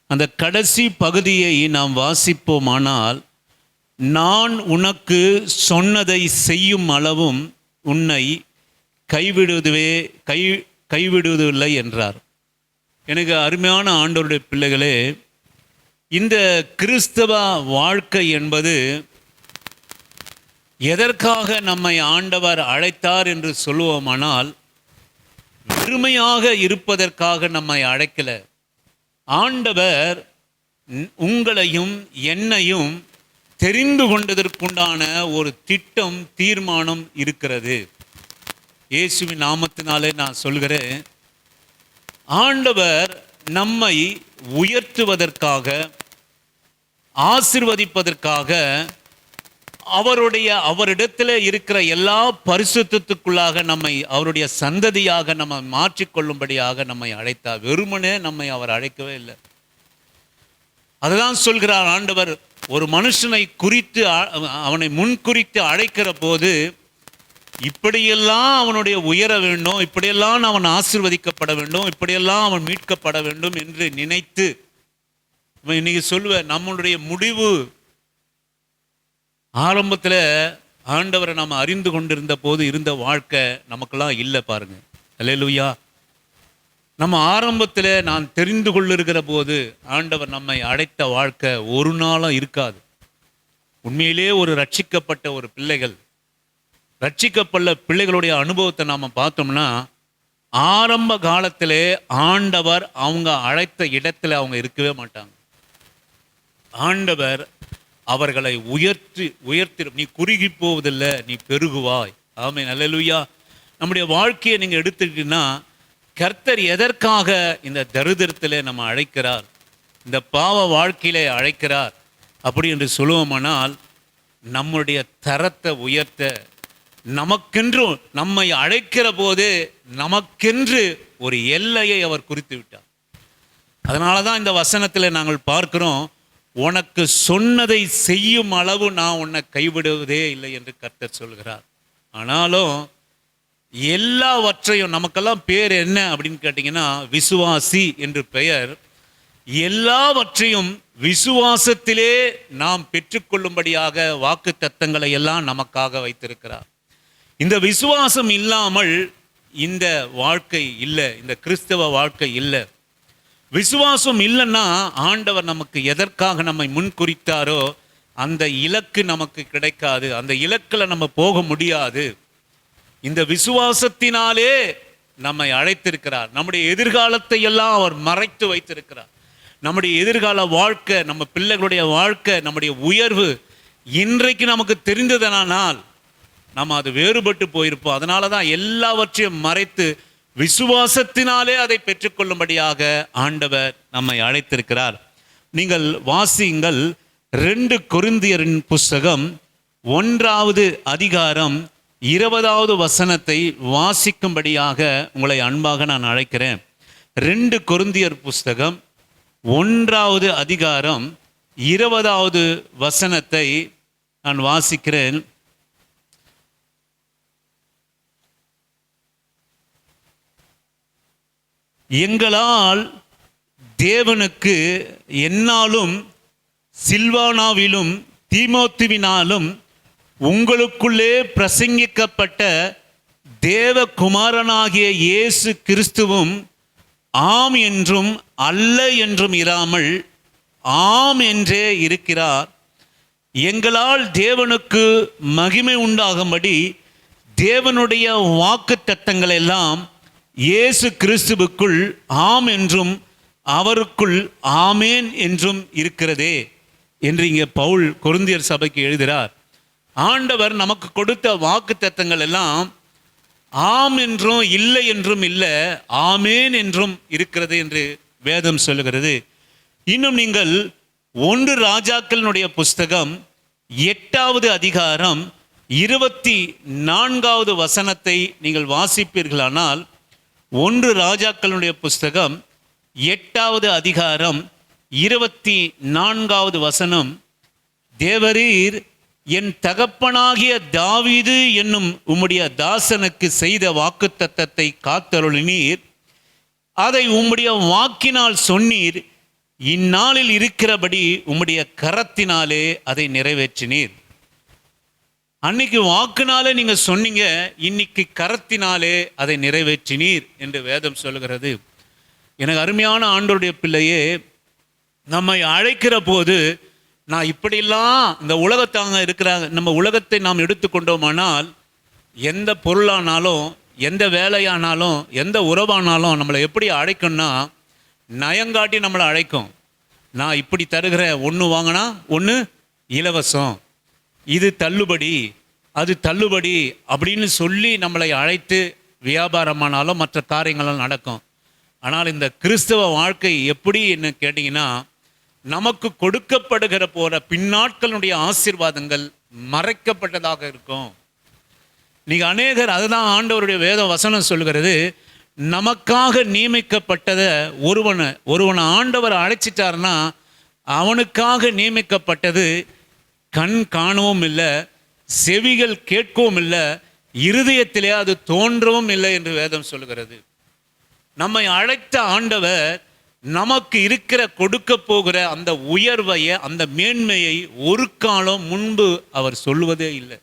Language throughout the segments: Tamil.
அந்த கடைசி பகுதியை நாம் வாசிப்போமானால், நான் உனக்கு சொன்னதை செய்யும் அளவும் உன்னை கைவிடுவதில்லை என்றார். எனக்கு அருமையான ஆண்டவருடைய பிள்ளைகளே, இந்த கிறிஸ்தவ வாழ்க்கை என்பது எதற்காக நம்மை ஆண்டவர் அழைத்தார் என்று சொல்லுவோமானால், வெறுமையாக இருப்பதற்காக நம்மை அழைக்கல. ஆண்டவர் உங்களையும் என்னையும் தெரிந்து கொண்டதற்குண்டான ஒரு திட்டம், தீர்மானம் இருக்கிறது. இயேசுவின் நாமத்தினாலே நான் சொல்கிறேன், ஆண்டவர் நம்மை உயர்த்துவதற்காக, ஆசீர்வதிப்பதற்காக, அவரிடத்தில் இருக்கிற எல்லா பரிசுத்தத்துக்குள்ளாக நம்மை அவருடைய சந்ததியாக நம்ம மாற்றிக்கொள்ளும்படியாக நம்மை அழைத்தார். வெறுமனே நம்மை அவர் அழைக்கவே இல்லை. அதுதான் சொல்கிறார் ஆண்டவர். ஒரு மனுஷனை குறித்து, அவனை முன்குறித்து அழைக்கிற போது, இப்படியெல்லாம் அவனுடைய உயர வேண்டும், இப்படியெல்லாம் அவன் ஆசீர்வதிக்கப்பட வேண்டும், இப்படியெல்லாம் அவன் மீட்கப்பட வேண்டும் என்று நினைத்து, இன்னைக்கு சொல்லுவேன், நம்மளுடைய முடிவு ஆரம்பத்தில் ஆண்டவரை நாம் அறிந்து கொண்டிருந்த போது இருந்த வாழ்க்கை நமக்கெல்லாம் இல்லை. பாருங்க, அல்லேலூயா. நம்ம ஆரம்பத்தில் நான் தெரிந்து கொள்ளிருக்கிற போது ஆண்டவர் நம்மை அழைத்த வாழ்க்கை ஒரு நாளும் இருக்காது. உண்மையிலே ஒரு ரட்சிக்கப்பட்ட ஒரு ரட்சிக்கப்பட்ட பிள்ளைகளுடைய அனுபவத்தை நாம் பார்த்தோம்னா, ஆரம்ப காலத்திலே ஆண்டவர் அவங்க அழைத்த இடத்துல அவங்க இருக்கவே மாட்டாங்க. ஆண்டவர் அவர்களை உயர்த்தி நீ குறுகி போவதில்லை, நீ பெருகுவாய். ஆமென், அல்லேலூயா. நம்முடைய வாழ்க்கையை நீங்கள் எடுத்துக்கிட்டீங்கன்னா, கர்த்தர் எதற்காக இந்த தரித்திரத்தில் நம்ம அழைக்கிறார், இந்த பாவ வாழ்க்கையிலே அழைக்கிறார் அப்படி என்று சொல்லுவோமானால், நம்முடைய தரத்தை உயர்த்த, நமக்கென்று நம்மை அழைக்கிற போது நமக்கென்று ஒரு எல்லையை அவர் குறித்து விட்டார். அதனால தான் இந்த வசனத்தில் நாங்கள் பார்க்கிறோம், உனக்கு சொன்னதை செய்யும் அளவு நான் உன்னை கைவிடுவதே இல்லை என்று கர்த்தர் சொல்கிறார். ஆனாலும் எல்லாவற்றையும், நமக்கெல்லாம் பேர் என்ன அப்படின்னு கேட்டிங்கன்னா விசுவாசி என்று பெயர். எல்லாவற்றையும் விசுவாசத்திலே நாம் பெற்றுக்கொள்ளும்படியாக வாக்கு தத்தங்களை எல்லாம் நமக்காக வைத்திருக்கிறார். இந்த விசுவாசம் இல்லாமல் இந்த வாழ்க்கை இல்லை, இந்த கிறிஸ்தவ வாழ்க்கை இல்லை. விசுவாசம் இல்லைன்னா ஆண்டவர் நமக்கு எதற்காக நம்மை முன்குறித்தாரோ அந்த இலக்கு நமக்கு கிடைக்காது, அந்த இலக்கில் நம்ம போக முடியாது. இந்த விசுவாசத்தினாலே நம்மை அழைத்திருக்கிறார். நம்முடைய எதிர்காலத்தை எல்லாம் அவர் மறைத்து வைத்திருக்கிறார். நம்முடைய எதிர்கால வாழ்க்கை, நம்ம பிள்ளைகளுடைய வாழ்க்கை, நம்முடைய உயர்வு இன்றைக்கு நமக்கு தெரிந்ததனால் நம்ம அது வேறுபட்டு போயிருப்போம். அதனால தான் எல்லாவற்றையும் மறைத்து விசுவாசத்தினாலே அதை பெற்றுக்கொள்ளும்படியாக ஆண்டவர் நம்மை அழைத்திருக்கிறார். நீங்கள் வாசியுங்கள், 2 கொரிந்தியரின் புஸ்தகம் 1வது அதிகாரம் 20வது வசனத்தை வாசிக்கும்படியாக உங்களை அன்பாக நான் அழைக்கிறேன். 2 கொரிந்தியர் புஸ்தகம் 1வது அதிகாரம் 20வது வசனத்தை நான் வாசிக்கிறேன். எங்களால் தேவனுக்கு என்னாலும் சில்வானாவிலும் தீமோத்தேயுவினாலும் உங்களுக்குள்ளே பிரசங்கிக்கப்பட்ட தேவகுமாரனாகிய இயேசு கிறிஸ்துவும் ஆம் என்றும் அல்ல என்றும் இராமல் ஆம் என்றே இருக்கிறார். எங்களால் தேவனுக்கு மகிமை உண்டாகும்படி தேவனுடைய வாக்கு தத்தங்கள் எல்லாம் இயேசு கிறிஸ்துவுக்குள் ஆம் என்றும் அவருக்குள் ஆமேன் என்றும் இருக்கிறதே என்று இங்கே பவுல் கொரிந்தியர் சபைக்கு எழுதுகிறார். ஆண்டவர் நமக்கு கொடுத்த வாக்கு தத்தங்கள் எல்லாம் ஆம் என்றும் இல்லை என்றும் இல்லை, ஆமேன் என்றும் இருக்கிறது என்று வேதம் சொல்லுகிறது. இன்னும் நீங்கள் 1 ராஜாக்களினுடைய புஸ்தகம் 8வது அதிகாரம் 24வது வசனத்தை நீங்கள் வாசிப்பீர்களானால், 1 ராஜாக்களுடைய புஸ்தகம் 8வது அதிகாரம் 24வது வசனம், தேவரீர் என் தகப்பனாகிய தாவீது என்னும் உம்முடைய தாசனுக்கு செய்த வாக்குத்தத்தத்தை காத்தருளினீர், அதை உம்முடைய வாக்கினால் சொன்னீர். இந்நாளில் இருக்கிறபடி உம்முடைய கரத்தினாலே அதை நிறைவேற்றினீர். அன்னைக்கு வாக்குனாலே நீங்க சொன்னீங்க, இன்னைக்கு கரத்தினாலே அதை நிறைவேற்றினீர் என்று வேதம் சொல்லுகிறது. எனக்கு அருமையான ஆண்டவருடைய பிள்ளையே, நம்மை அழைக்கிற போது நான் இப்படிலாம் இந்த உலகத்தாங்க இருக்கிறாங்க, நம்ம உலகத்தை நாம் எடுத்துக்கொண்டோமானால் எந்த பொருளானாலும் எந்த வேலையானாலும் எந்த உறவானாலும் நம்மளை எப்படி அழைக்கும்னா நயங்காட்டி நம்மளை அழைக்கும். நான் இப்படி தருகிறேன், ஒன்று வாங்கினா ஒன்று இலவசம், இது தள்ளுபடி அது தள்ளுபடி அப்படின்னு சொல்லி நம்மளை அழைத்து வியாபாரமானாலும் மற்ற காரியங்களும் நடக்கும். ஆனால் இந்த கிறிஸ்தவ வாழ்க்கை எப்படி என்ன கேட்டிங்கன்னா, நமக்கு கொடுக்கப்படுகிற போற பின்னாட்களுடைய ஆசீர்வாதங்கள் மறைக்கப்பட்டதாக இருக்கும். நீங்க அநேகர், அதுதான் ஆண்டவருடைய வேத வசனம் சொல்கிறது, நமக்காக நியமிக்கப்பட்டதை ஒருவனை ஆண்டவர் அழைச்சிட்டாருன்னா அவனுக்காக நியமிக்கப்பட்டது கண் காணவும் இல்லை, செவிகள் கேட்கவும் இல்லை, இருதயத்திலே அது தோன்றவும் இல்லை என்று வேதம் சொல்கிறது. நம்மை அழைத்த ஆண்டவர் நமக்கு இருக்கிற கொடுக்க போகிற அந்த உயர்வையை அந்த மேன்மையை ஒரு காலம் முன்பு அவர் சொல்லுவதே இல்லை.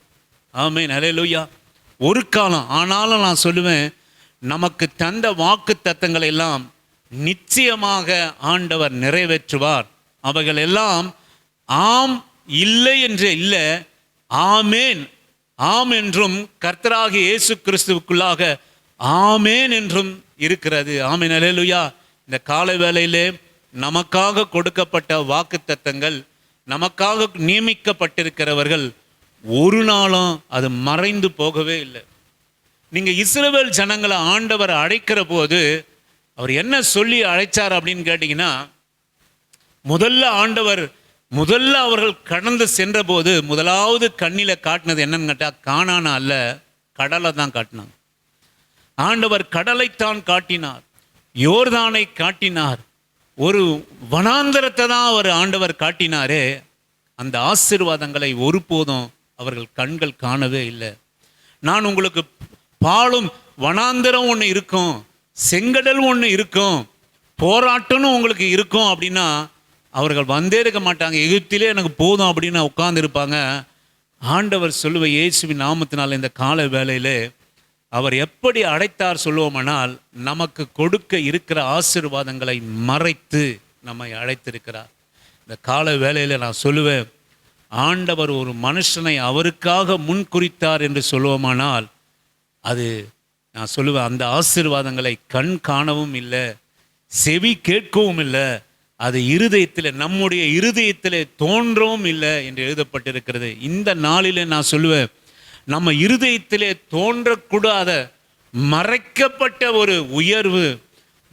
ஆமென், ஹல்லேலூயா. ஒரு காலம். ஆனாலும் நான் சொல்லுவேன், நமக்கு தந்த வாக்கு தத்தங்களை எல்லாம் நிச்சயமாக ஆண்டவர் நிறைவேற்றுவார். அவைகள் எல்லாம் ஆம் இல்லை என்று இல்லை, ஆமேன் ஆம் என்றும் கர்த்தராகிய இயேசு கிறிஸ்துவுக்குள்ளாக ஆமேன் என்றும் இருக்கிறது. ஆமென், ஹல்லேலூயா. இந்த காலை வேளையிலே நமக்காக கொடுக்கப்பட்ட வாக்கு தத்தங்கள், நமக்காக நியமிக்கப்பட்டிருக்கிறவர்கள் ஒரு நாளும் அது மறைந்து போகவே இல்லை. நீங்க இஸ்ரவேல் ஜனங்களை ஆண்டவர் அழைக்கிற போது அவர் என்ன சொல்லி அழைச்சார் அப்படின்னு கேட்டீங்கன்னா, முதல்ல அவர்கள் கடந்து சென்ற போது முதலாவது கண்ணில காட்டினது என்னன்னு கேட்டா, கானானா அல்ல, கடலை தான் காட்டினாங்க. ஆண்டவர் கடலைத்தான் காட்டினார், யோர்தானை காட்டினார், ஒரு வனாந்தரத்தை தான் ஆண்டவர் காட்டினாரே. அந்த ஆசீர்வாதங்களை ஒருபோதும் அவர்கள் கண்கள் காணவே இல்லை. நான் உங்களுக்கு பாலும் வனாந்தரம் ஒன்று இருக்கும், செங்கடல் ஒன்று இருக்கும், போராட்டம்னு உங்களுக்கு இருக்கும் அப்படின்னா அவர்கள் வந்தே இருக்க மாட்டாங்க. எகிப்திலே எனக்கு போதும் அப்படின்னு உட்கார்ந்து இருப்பாங்க. ஆண்டவர் சொல்லுவ இயேசுவின் நாமத்தினால் இந்த கால வேளையிலே அவர் எப்படி அழைத்தார் சொல்லுவோமானால், நமக்கு கொடுக்க இருக்கிற ஆசீர்வாதங்களை மறைத்து நம்மை அழைத்திருக்கிறார். இந்த கால வேளையில் நான் சொல்லுவேன், ஆண்டவர் ஒரு மனுஷனை அவருக்காக முன் குறித்தார் என்று சொல்லுவோமானால், அது நான் சொல்லுவேன், அந்த ஆசீர்வாதங்களை கண் காணவும் இல்லை, செவி கேட்கவும் இல்லை, அது இருதயத்தில், நம்முடைய இருதயத்தில் தோன்றவும் இல்லை என்று எழுதப்பட்டிருக்கிறது. இந்த நாளிலே நான் சொல்லுவேன், நம்ம இருதயத்திலே தோன்றக்கூடாத மறைக்கப்பட்ட ஒரு உயர்வு,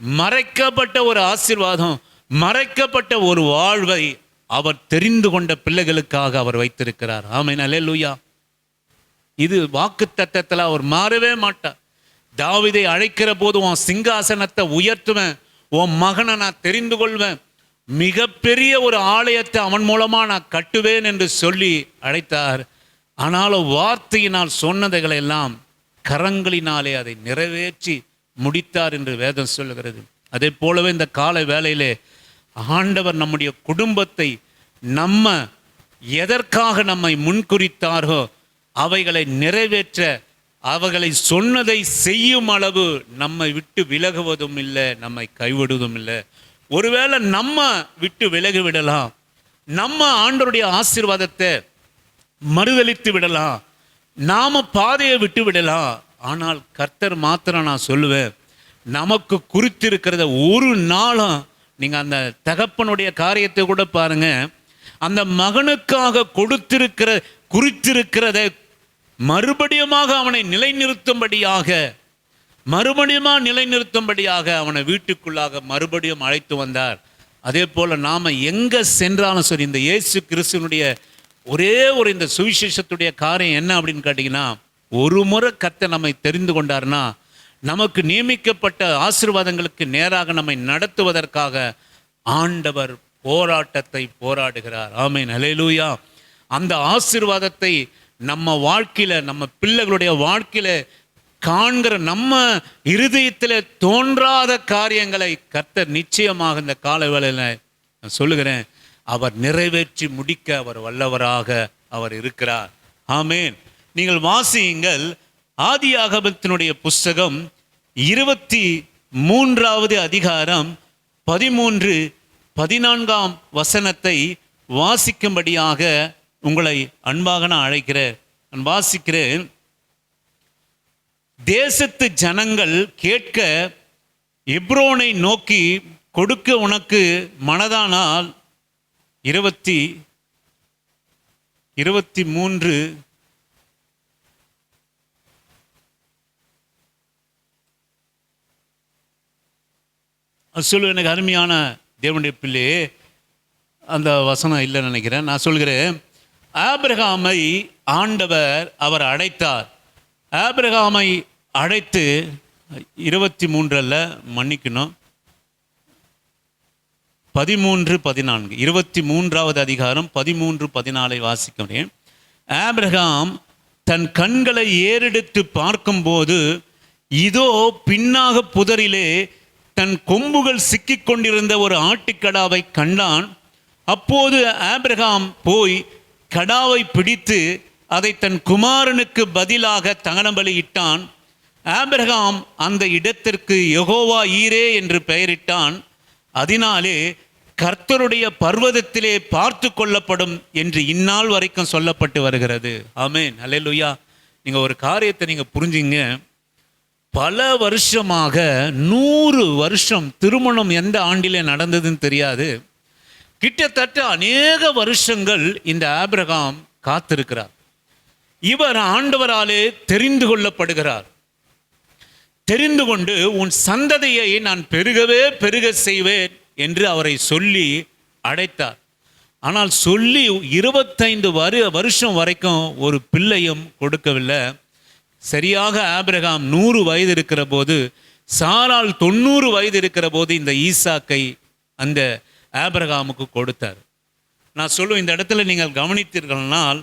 மறைக்கப்பட்ட ஒரு ஆசீர்வாதம், மறைக்கப்பட்ட ஒரு வாழ்வை அவர் தெரிந்து கொண்ட பிள்ளைகளுக்காக அவர் வைத்திருக்கிறார். ஆமென், அல்லேலூயா. இது வாக்குத்தத்தத்தில் அவர் மாறவே மாட்டார். தாவீதை அழைக்கிற போது, உன் சிங்காசனத்தை உயர்த்துவேன், உன் மகனை நான் தெரிந்து கொள்வேன், மிகப்பெரிய ஒரு ஆலயத்தை அவன் மூலமா நான் கட்டுவேன் என்று சொல்லி அழைத்தார். ஆனாலும் வார்த்தையினால் சொன்னதைகளை எல்லாம் கரங்களினாலே அதை நிறைவேற்றி முடித்தார் என்று வேதம் சொல்லுகிறது. அதே போலவே இந்த கால வேளையிலே ஆண்டவர் நம்முடைய குடும்பத்தை நம்ம எதற்காக நம்மை முன்குறித்தாரோ அவைகளை நிறைவேற்ற, அவைகளை சொன்னதை செய்யும் அளவு நம்மை விட்டு விலகுவதும் இல்லை, நம்மை கைவிடுவதும் இல்லை. ஒருவேளை நம்ம விட்டு விலகி விடலாம், நம்ம ஆண்டவருடைய ஆசீர்வாதத்தை மறுதலித்து விடலாம், நாம பாதையை விட்டு விடலாம். ஆனால் கர்த்தர் மாத்திரம் நான் சொல்லுவேன், நமக்கு குறித்திருக்கிறத ஒரு நாளும், நீங்க அந்த தகப்பனுடைய காரியத்தை கூட பாருங்க, அந்த மகனுக்காக குறித்திருக்கிறதை மறுபடியுமாக அவனை நிலைநிறுத்தும்படியாக அவனை வீட்டுக்குள்ளாக மறுபடியும் அழைத்து வந்தார். அதே போல நாம எங்க சென்றாலும் சரி, இந்த இயேசு கிறிஸ்துவனுடைய ஒரே ஒரு இந்த சுவிசேஷத்துடைய காரியம் என்ன அப்படின்னு கேட்டீங்கன்னா, ஒரு முறை கர்த்தர் நம்மை தெரிந்து கொண்டார்னா நமக்கு நியமிக்கப்பட்ட ஆசீர்வாதங்களுக்கு நேராக நம்மை நடத்துவதற்காக ஆண்டவர் போராட்டத்தை போராடுகிறார். ஆமென், அல்லேலூயா. அந்த ஆசீர்வாதத்தை நம்ம வாழ்க்கையில, நம்ம பிள்ளைகளுடைய வாழ்க்கையில காண்கிற, நம்ம இருதயத்தில் தோன்றாத காரியங்களை கர்த்தர் நிச்சயமாக இந்த கால வேளையில நான் சொல்லுகிறேன், அவர் நிறைவேற்றி முடிக்க அவர் வல்லவராக அவர் இருக்கிறார். ஆமேன். நீங்கள் வாசியுங்கள், ஆதியாகமத்தினுடைய புஸ்தகம் 23வது அதிகாரம் 13, 14 வசனத்தை வாசிக்கும்படியாக உங்களை அன்பாக நான் அழைக்கிறேன். நான் வாசிக்கிறேன். தேசத்து ஜனங்கள் கேட்க எப்ரோனை நோக்கி, கொடுக்க உனக்கு மனதானால் 23 சொல்லு. எனக்கு அருமையான தேவனுடைய பிள்ளை, அந்த வசனம் இல்லைன்னு நினைக்கிறேன். நான் சொல்கிறேன், ஆபிரகாமை ஆண்டவர் அவர் அழைத்தார். ஆபிரகாமை அழைத்து 23 மன்னிக்கணும், 13, 14, 23வது அதிகாரம் 13, 14 வாசிக்கிறேன். ஆபிரகாம் தன் கண்களை ஏறெடுத்து பார்க்கும்போது, இதோ பின்னாக புதரிலே தன் கொம்புகள் சிக்கிக் கொண்டிருந்த ஒரு ஆட்டுக்கடாவை கண்டான். அப்போது ஆபிரகாம் போய் கடாவை பிடித்து அதை தன் குமாரனுக்கு பதிலாக தகனபலியிட்டான். ஆபிரகாம் அந்த இடத்திற்கு யெகோவா ஈரே என்று பெயரிட்டான். அதனாலே கர்த்தருடைய பர்வதத்திலே பார்த்து கொள்ளப்படும் என்று இந்நாள் வரைக்கும் சொல்லப்பட்டு வருகிறது. ஆமென், அல்லேலூயா. நீங்கள் ஒரு காரியத்தை நீங்கள் புரிஞ்சிங்க. பல வருஷமாக 100 வருஷம் திருமணம் எந்த ஆண்டிலே நடந்ததுன்னு தெரியாது. கிட்டத்தட்ட அநேக வருஷங்கள் இந்த ஆபிரகாம் காத்திருக்கிறார். இவர் ஆண்டவராலே தெரிந்து கொள்ளப்படுகிறார். தெரிந்து கொண்டு, உன் சந்ததியை நான் பெருகவே பெருக செய்வேன் என்று அவரை சொல்லி அழைத்தார். ஆனால் சொல்லி 25 வருஷம் வரைக்கும் ஒரு பிள்ளையும் கொடுக்கவில்லை. சரியாக ஆபிரகாம் 100 வயது இருக்கிற போது, சாராள் 90 வயது இருக்கிற போது இந்த ஈசாக்கை அந்த ஆபிரகாமுக்கு கொடுத்தார். நான் சொல்லுவேன், இந்த இடத்துல நீங்கள் கவனித்தீர்கள்னால்,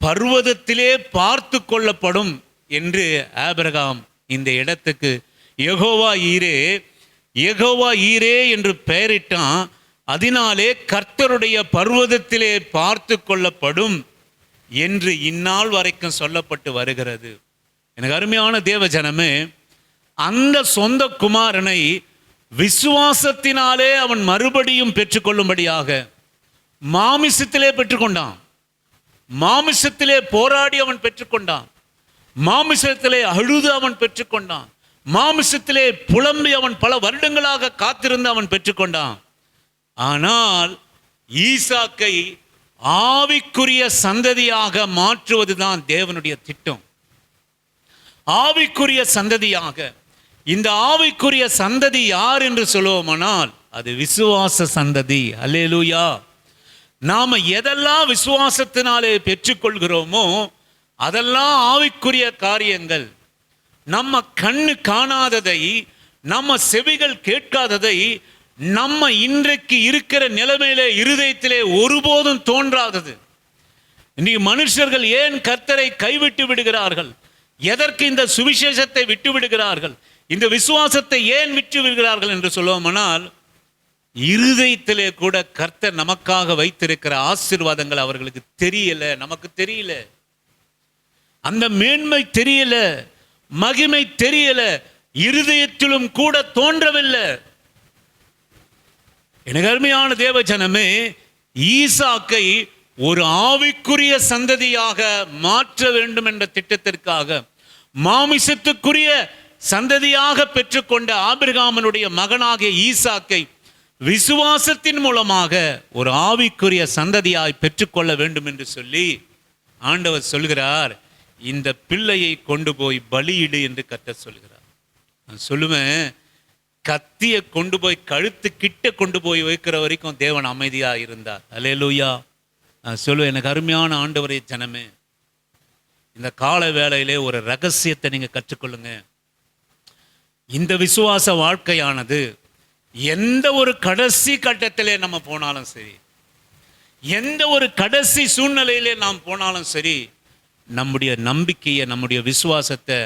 பர்வதத்திலே பார்த்து கொள்ளப்படும் என்று ஆபிரகாம் இந்த இடத்துக்கு யெகோவா ஈரே, யெகோவா ஈரே என்று பெயரிட்டான். அதனாலே கர்த்தருடைய பர்வதத்திலே பார்த்து கொள்ளப்படும் என்று இந்நாள் வரைக்கும் சொல்லப்பட்டு வருகிறது. எனக்கு அருமையான தேவ ஜனமே, அந்த சொந்த குமாரனை விசுவாசத்தினாலே அவன் மறுபடியும் பெற்றுக்கொள்ளும்படியாக மாமிசத்திலே பெற்றுக்கொண்டான். மாமிசத்திலே போராடி அவன் பெற்றுக்கொண்டான். மாமிசத்திலே அழுது அவன் பெற்றுக்கொண்டான். மாமிசத்திலே புலம்பி அவன் பல வருடங்களாக காத்திருந்து அவன் பெற்றுக்கொண்டான். ஆனால் ஈசாக்கை ஆவிக்குரிய சந்ததியாக மாற்றுவதுதான் தேவனுடைய திட்டம். ஆவிக்குரிய சந்ததியாக. இந்த ஆவிக்குரிய சந்ததி யார் என்று சொல்லுவோமானால், அது விசுவாச சந்ததி. அல்லேலூயா. நாம எதெல்லாம் விசுவாசத்தினாலே பெற்றுக்கொள்கிறோமோ அதெல்லாம் ஆவிக்குரிய காரியங்கள். நம்ம கண்ணு காணாததை, நம்ம செவிகள் கேட்காததை, நம்ம இன்றைக்கு இருக்கிற நிலைமையிலே இருதயத்திலே ஒருபோதும் தோன்றாதது. நீ மனுஷர்கள் ஏன் கர்த்தரை கைவிட்டு விடுகிறார்கள்? எதற்கு இந்த சுவிசேஷத்தை விட்டு விடுகிறார்கள்? இந்த விசுவாசத்தை ஏன் விட்டு விடுகிறார்கள் என்று சொல்லுவோமானால், இருதயத்திலே கூட கர்த்தர் நமக்காக வைத்திருக்கிற ஆசீர்வாதங்கள் அவர்களுக்கு தெரியல, நமக்கு தெரியல. அந்த மேன்மை தெரியல, மகிமை தெரியல, இருதயத்திலும் கூட தோன்றவில்லை. எனக்கு அருமையான தேவ ஜனமே, ஈசாக்கை ஒரு ஆவிக்குரிய சந்ததியாக மாற்ற வேண்டும் என்ற திட்டத்திற்காக, மாமிசத்துக்குரிய சந்ததியாக பெற்றுக்கொண்ட ஆபிரகாமனுடைய மகனாகிய ஈசாக்கை விசுவாசத்தின் மூலமாக ஒரு ஆவிக்குரிய சந்ததியாய் பெற்றுக்கொள்ள வேண்டும் என்று சொல்லி ஆண்டவர் சொல்கிறார், இந்த பிள்ளையை கொண்டு போய் பலியிடு என்று கர்த்தர் சொல்கிறார். நான் சொல்லுவேன், கத்தியை கொண்டு போய் கழுத்து கிட்ட கொண்டு போய் வைக்கிற வரைக்கும் தேவன் அமைதியா இருந்தார். அல்லேலூயா. நான் சொல்லுவேன், எனக்கு அருமையான ஆண்டவரே ஜனமே, இந்த கால வேளையிலே ஒரு ரகசியத்தை நீங்க கற்றுக்கொள்ளுங்க. இந்த விசுவாச வாழ்க்கையானது எந்த ஒரு கடைசி கட்டத்திலே நம்ம போனாலும் சரி, எந்த ஒரு கடைசி சூழ்நிலையிலே நாம் போனாலும் சரி, நம்முடைய நம்பிக்கையை, நம்முடைய விசுவாசத்தை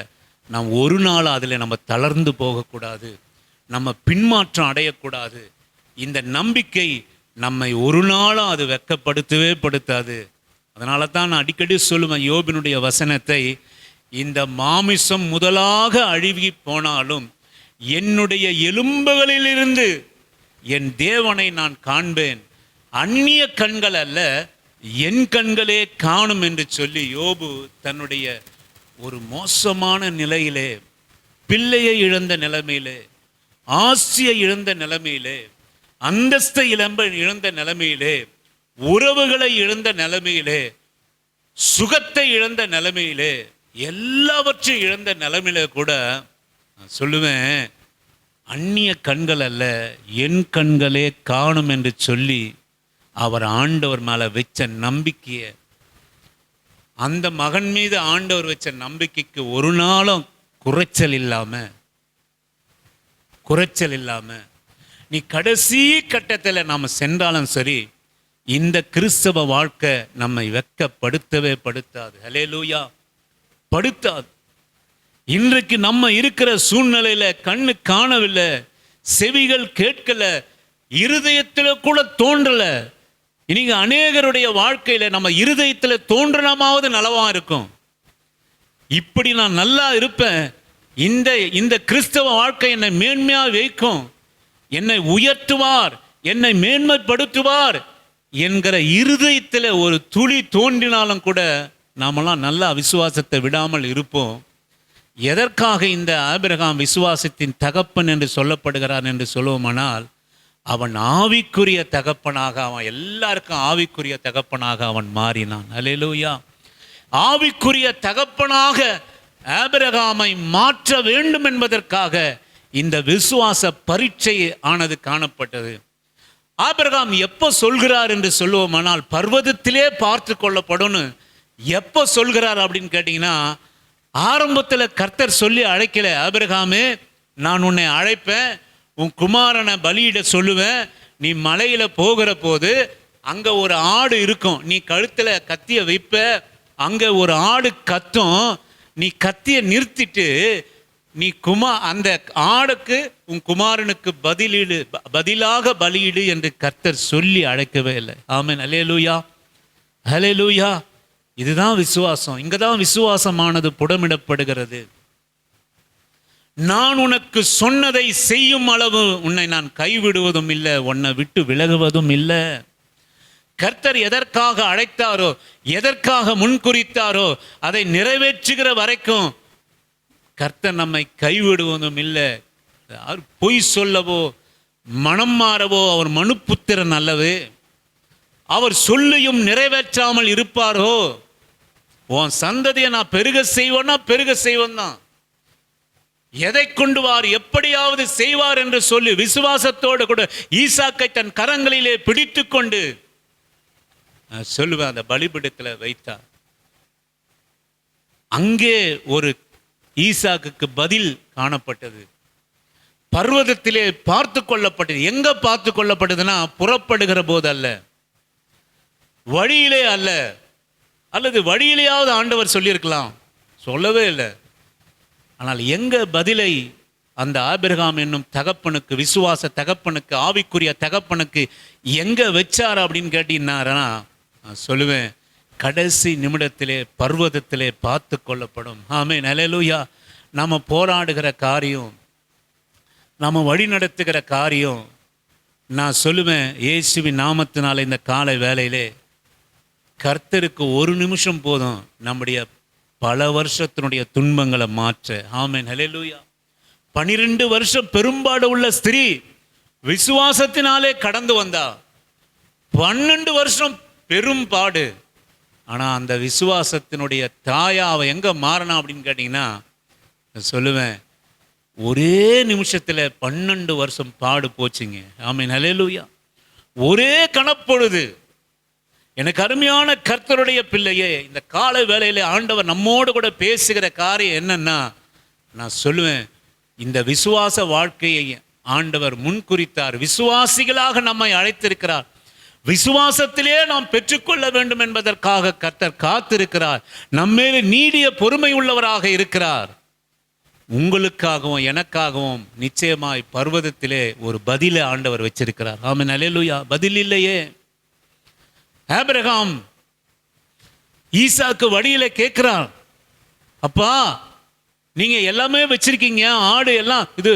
நாம் ஒரு நாள் அதில் நம்ம தளர்ந்து போகக்கூடாது, நம்ம பின்மாற்றம் அடையக்கூடாது. இந்த நம்பிக்கை நம்மை ஒரு நாளும் அது வெட்கப்படுத்தவே படுத்தாது. அதனால தான் நான் அடிக்கடி சொல்லுவேன் யோபினுடைய வசனத்தை, இந்த மாமிசம் முதலாக அழுகி போனாலும் என்னுடைய எலும்புகளிலிருந்து என் தேவனை நான் காண்பேன், அந்நிய கண்கள் அல்ல என் கண்களே காணும் என்று சொல்லி யோபு தன்னுடைய ஒரு மோசமான நிலையிலே, பிள்ளையை இழந்த நிலைமையிலே, ஆசியை இழந்த நிலைமையிலே, அந்தஸ்தை இழந்த நிலைமையிலே, உறவுகளை இழந்த நிலைமையிலே, சுகத்தை இழந்த நிலைமையிலே, எல்லாவற்றையும் இழந்த நிலைமையில கூட நான் சொல்லுவேன், அந்நிய கண்கள் அல்ல என் கண்களே காணும் என்று சொல்லி அவர் ஆண்டவர் மேலே வச்ச நம்பிக்கையை, அந்த மகன் மீது ஆண்டவர் வச்ச நம்பிக்கைக்கு ஒரு நாளும் குறைச்சல் இல்லாம நீ கடைசி கட்டத்தில் நாம் சென்றாலும் சரி, இந்த கிறிஸ்தவ வாழ்க்கை நம்மை வெட்கப்படுத்தவே படுத்தாது. ஹல்லேலூயா, படுத்தாது. இன்றைக்கு நம்ம இருக்கிற சூழ்நிலையில கண்ணு காணவில்லை, செவிகள் கேட்கல, இருதயத்தில் கூட தோன்றல. இன்னைக்கு அநேகருடைய வாழ்க்கையில நம்ம இருதயத்தில் தோன்றனமாவது நலவா இருக்கும். இப்படி நான் நல்லா இருப்பேன், இந்த கிறிஸ்தவ வாழ்க்கை என்னை மேன்மையா வைக்கும், என்னை உயர்த்துவார், என்னை மேன்மைப்படுத்துவார் என்கிற இருதயத்தில் ஒரு துளி தோன்றினாலும் கூட நாமெல்லாம் நல்லா விசுவாசத்தை விடாமல் இருப்போம். எதற்காக இந்த ஆபிரகாம் விசுவாசத்தின் தகப்பன் என்று சொல்லப்படுகிறான் என்று சொல்லுவோமானால், அவன் ஆவிக்குரிய தகப்பனாக, அவன் எல்லாருக்கும் ஆவிக்குரிய தகப்பனாக அவன் மாறினான். அல்லேலூயா. ஆவிக்குரிய தகப்பனாக ஆபிரகாமை மாற்ற வேண்டும் என்பதற்காக இந்த விசுவாச பரீட்சை ஆனது காணப்பட்டது. ஆபிரகாம் எப்போ சொல்கிறார் என்று சொல்லுவோமானால், பர்வதத்திலே பார்த்து கொள்ளப்படும் எப்போ சொல்கிறார் அப்படின்னு கேட்டிங்கன்னா, ஆரம்பத்தில் கர்த்தர் சொல்லி அழைக்கல, ஆபிரகாமே நான் உன்னை அழைப்பேன், உன் குமாரனை பலியிட சொல்லுவேன், நீ மலையில் போகிற போது அங்கே ஒரு ஆடு இருக்கும், நீ கழுத்தில் கத்தியை வைப்ப, அங்கே ஒரு ஆடு கத்தும், நீ கத்தியை நிறுத்திட்டு நீ அந்த ஆடுக்கு உன் குமாரனுக்கு பதிலாக பலியிடு என்று கர்த்தர் சொல்லி அழைக்கவே இல்லை. ஆமென். அல்லேலூயா, அல்லேலூயா. இதுதான் விசுவாசம். இங்கதான் விசுவாசமானது புடமிடப்படுகிறது. நான் உனக்கு சொன்னதை செய்யும் அளவு உன்னை நான் கைவிடுவதும் இல்லை, உன்னை விட்டு விலகுவதும் இல்லை. கர்த்தர் எதற்காக அழைத்தாரோ, எதற்காக முன்குறித்தாரோ அதை நிறைவேற்றுகிற வரைக்கும் கர்த்தர் நம்மை கைவிடுவதும் இல்லை. பொய் சொல்லவோ மனம் மாறவோ அவர் மனுப்புத்திரன் அல்லவே. அவர் சொல்லியும் நிறைவேற்றாமல் இருப்பாரோ, உன் சந்ததியை நான் பெருக செய்வேன்னா பெருக செய்வன் தான், எதை கொண்டு வார் எப்படியாவது செய்வார் என்று சொல்லி விசுவாசத்தோடு கூட ஈசாக்கை தன் கரங்களிலே பிடித்து கொண்டு சொல்லுவேன் அந்த பலிபீடத்தில் வைத்தார். அங்கே ஒரு ஈசாக்குக்கு பதில் காணப்பட்டது, பர்வதத்திலே பார்த்து கொள்ளப்பட்டது. எங்க பார்த்து கொள்ளப்பட்டதுன்னா, புறப்படுகிற போது அல்ல, வழியிலே அல்ல, அல்லது வழியிலேயாவது ஆண்டவர் சொல்லியிருக்கலாம், சொல்லவே இல்லை. ஆனால் எங்க பதிலை அந்த ஆபிரகாம் என்னும் தகப்பனுக்கு, விசுவாச தகப்பனுக்கு, ஆவிக்குரிய தகப்பனுக்கு எங்க வச்சார் அப்படின்னு கேட்டீங்கன்னா, சொல்லுவேன் கடைசி நிமிடத்திலே பர்வதத்திலே பார்த்து கொள்ளப்படும். ஆமென். அல்லேலூயா. நம்ம போராடுகிற காரியம், நம்ம வழி நடத்துகிற காரியம், நான் சொல்லுவேன் இயேசுவின் நாமத்தினால இந்த காலை வேளையிலே கர்த்தருக்கு ஒரு நிமிஷம் போதும் நம்முடைய பல வருஷத்தினுடைய துன்பங்களை மாற்ற. ஆமென். அல்லேலூயா. 12 வருஷம் பெரும்பாடு உள்ள ஸ்திரீ விசுவாசத்தினாலே கடந்து வந்தா. 12 வருஷம் பெரும்பாடு. ஆனா அந்த விசுவாசத்தினுடைய தாயா அவ எங்க மாறினா அப்படின்னு கேட்டீங்கன்னா, சொல்லுவேன் ஒரே நிமிஷத்துல 12 வருஷம் பாடு போச்சுங்க. ஆமென். அல்லேலூயா. ஒரே கணப்பொழுது. எனக்கு அருமையான கர்த்தருடைய பிள்ளையே, இந்த கால வேளையில ஆண்டவர் நம்மோடு கூட பேசுகிற காரியம் என்னன்னா, நான் சொல்லுவேன் இந்த விசுவாச வாழ்க்கையை ஆண்டவர் முன்குறித்தார். விசுவாசிகளாக நம்மை அழைத்திருக்கிறார். விசுவாசத்திலே நாம் பெற்றுக்கொள்ள வேண்டும் என்பதற்காக கர்த்தர் காத்திருக்கிறார். நம்மேல் நீடிய பொறுமை உள்ளவராக இருக்கிறார். உங்களுக்காகவும் எனக்காகவும் நிச்சயமாய் பர்வதத்திலே ஒரு பதிலை ஆண்டவர் வச்சிருக்கிறார். ஆமென், அல்லேலூயா. பதில் இல்லையே. ஆபிரகாம் ஈசாக்கு வழியில கேட்கிறான், அப்பா நீங்க எல்லாமே வச்சிருக்கீங்க, ஆடு எல்லாம், இது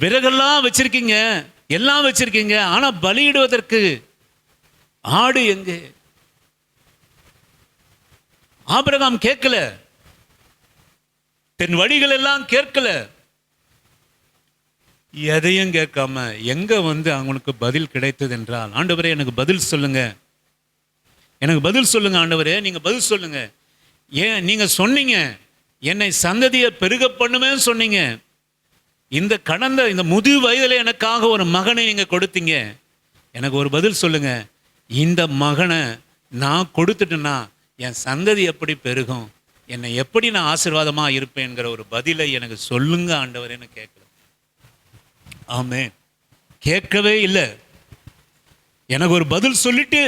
விறகெல்லாம் வச்சிருக்கீங்க, எல்லாம் வச்சிருக்கீங்க, ஆனா பலியிடுவதற்கு ஆடு எங்கே? ஆபிரகாம் கேட்கல, தன் வழிகள் எல்லாம் கேட்கல, எதையும் கேட்காம எங்க அவனுக்கு பதில் கிடைத்தது என்றால், ஆண்டவரே எனக்கு பதில் சொல்லுங்க, எனக்கு பதில் சொல்லுங்க ஆண்டவரே, நீங்க பதில் சொல்லுங்க. ஏன் நீங்க சொன்னீங்க என்னை சந்ததியை பெருக பண்ணுவேன்னு சொன்னீங்க, இந்த முதிர் வயதில் எனக்காக ஒரு மகனை நீங்க கொடுத்தீங்க, எனக்கு ஒரு பதில் சொல்லுங்க. இந்த மகனை நான் கொடுத்துட்டேன்னா என் சந்ததி எப்படி பெருகும், என்னை எப்படி நான் ஆசீர்வாதமா இருப்பேன்கிற ஒரு பதிலை எனக்கு சொல்லுங்க ஆண்டவரேன்னு கேட்கல. ஆமென். கேட்கவே இல்லை. எனக்கு ஒரு பதில் சொல்லிட்டு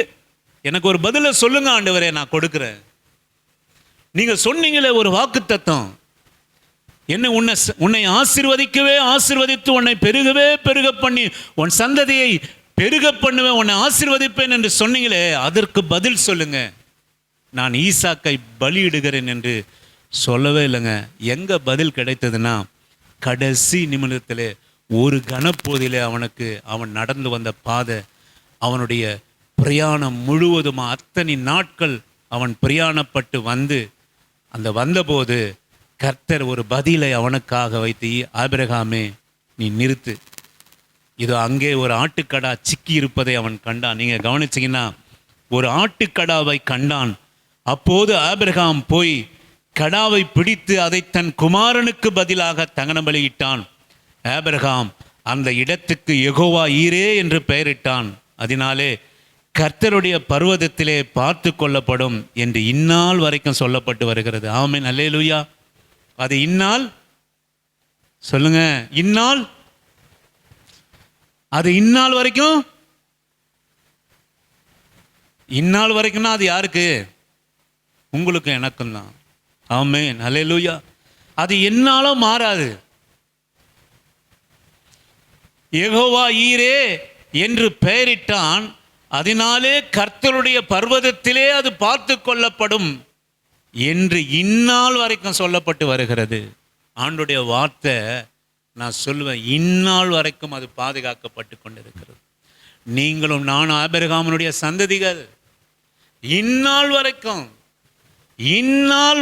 எனக்கு ஒரு பதிலை சொல்லுங்க ஆண்டவரே, நான் கொடுக்கிறேன். நீங்க சொன்னீங்களே ஒரு வாக்குத்தத்தம், உன்னை ஆசீர்வதிக்கவே ஆசீர்வதித்து உன்னை பெருகவே பெருக பண்ணி உன் சந்ததியை பெருக பண்ணுவேன், உன்னை ஆசீர்வதிப்பேன் என்று சொன்னீங்களே, அதற்கு பதில் சொல்லுங்க. நான் ஈசாக்கை பலியிடுகிறேன் என்று சொல்லவே இல்லைங்க. எங்க பதில் கிடைத்ததுன்னா, கடைசி நிமிடத்திலே ஒரு கணப்போதிலே அவன் நடந்து வந்த பாதை, அவனுடைய பிரயாணம் முழுவதும் அத்தனை நாட்கள் அவன் பிரயாணப்பட்டு வந்தபோது கர்த்தர் ஒரு பதிலை அவனுக்காக வைத்து, ஆபிரகாமே நீ நிறுத்து, இது அங்கே ஒரு ஆட்டுக்கடா சிக்கி இருப்பதை அவன் கண்டான். நீங்க கவனிச்சீங்கன்னா, ஒரு ஆட்டுக்கடாவை கண்டான். அப்போது ஆபிரகாம் போய் கடாவை பிடித்து அதை தன் குமாரனுக்கு பதிலாக தகன பலியிட்டான். ஆபிரகாம் அந்த இடத்துக்கு யெகோவா ஈரே என்று பெயரிட்டான். அதனாலே கர்த்தருடைய பர்வதத்திலே பார்த்து கொள்ளப்படும் என்று இந்நாள் வரைக்கும் சொல்லப்பட்டு வருகிறது. ஆமென், அல்லேலூயா. அது இந்நாள் சொல்லுங்க, அது இந்நாள் வரைக்கும்னா அது யாருக்கு? உங்களுக்கு எனக்கும் தான். ஆமென், அல்லேலூயா. அது என்னாலும் மாறாது. யெகோவா ஈரே என்று பெயரிட்டான். அதனாலே கர்த்தருடைய பர்வதத்திலே அது பார்த்து கொள்ளப்படும் என்று இந்நாள் வரைக்கும் சொல்லப்பட்டு வருகிறது. ஆண்டுடைய வார்த்தை நான் சொல்லுவேன், இந்நாள் வரைக்கும் அது பாதுகாக்கப்பட்டு கொண்டிருக்கிறது. நீங்களும் நானும் ஆபிரகாமுடைய சந்ததிகள். இந்நாள்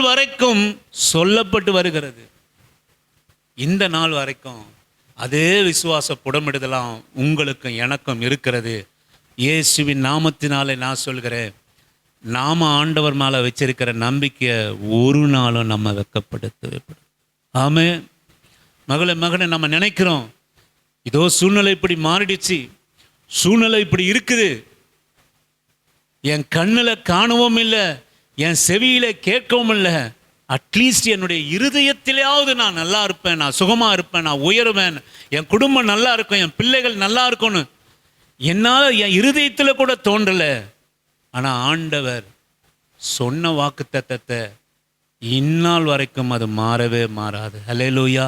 வரைக்கும் சொல்லப்பட்டு வருகிறது. இந்த நாள் வரைக்கும் அதே விசுவாச புடமிடுதலாம் உங்களுக்கும் எனக்கும் இருக்கிறது. இயேசுவின் நாமத்தினாலே நான் சொல்கிறேன், நாம ஆண்டவர் மேலே வச்சிருக்கிற நம்பிக்கையை ஒரு நாளும் நம்ம வெட்கப்படுத்தவே. ஆமென். மகளே நம்ம நினைக்கிறோம், இதோ சூழ்நிலை இப்படி மாறிடுச்சு, சூழ்நிலை இப்படி இருக்குது, என் கண்ணில் காணவும் இல்லை, என் செவியில கேட்கவும் இல்லை, அட்லீஸ்ட் என்னுடைய இருதயத்திலேயாவது நான் நல்லா இருப்பேன், நான் சுகமா இருப்பேன், நான் உயருவேன், என் குடும்பம் நல்லா இருக்கும், என் பிள்ளைகள் நல்லா இருக்கும்னு என்னால் என் இருதயத்தில் கூட தோன்றலை. ஆனால் ஆண்டவர் சொன்ன வாக்குத்தத்தத்தை இந்நாள் வரைக்கும் அது மாறவே மாறாது. அல்லேலூயா,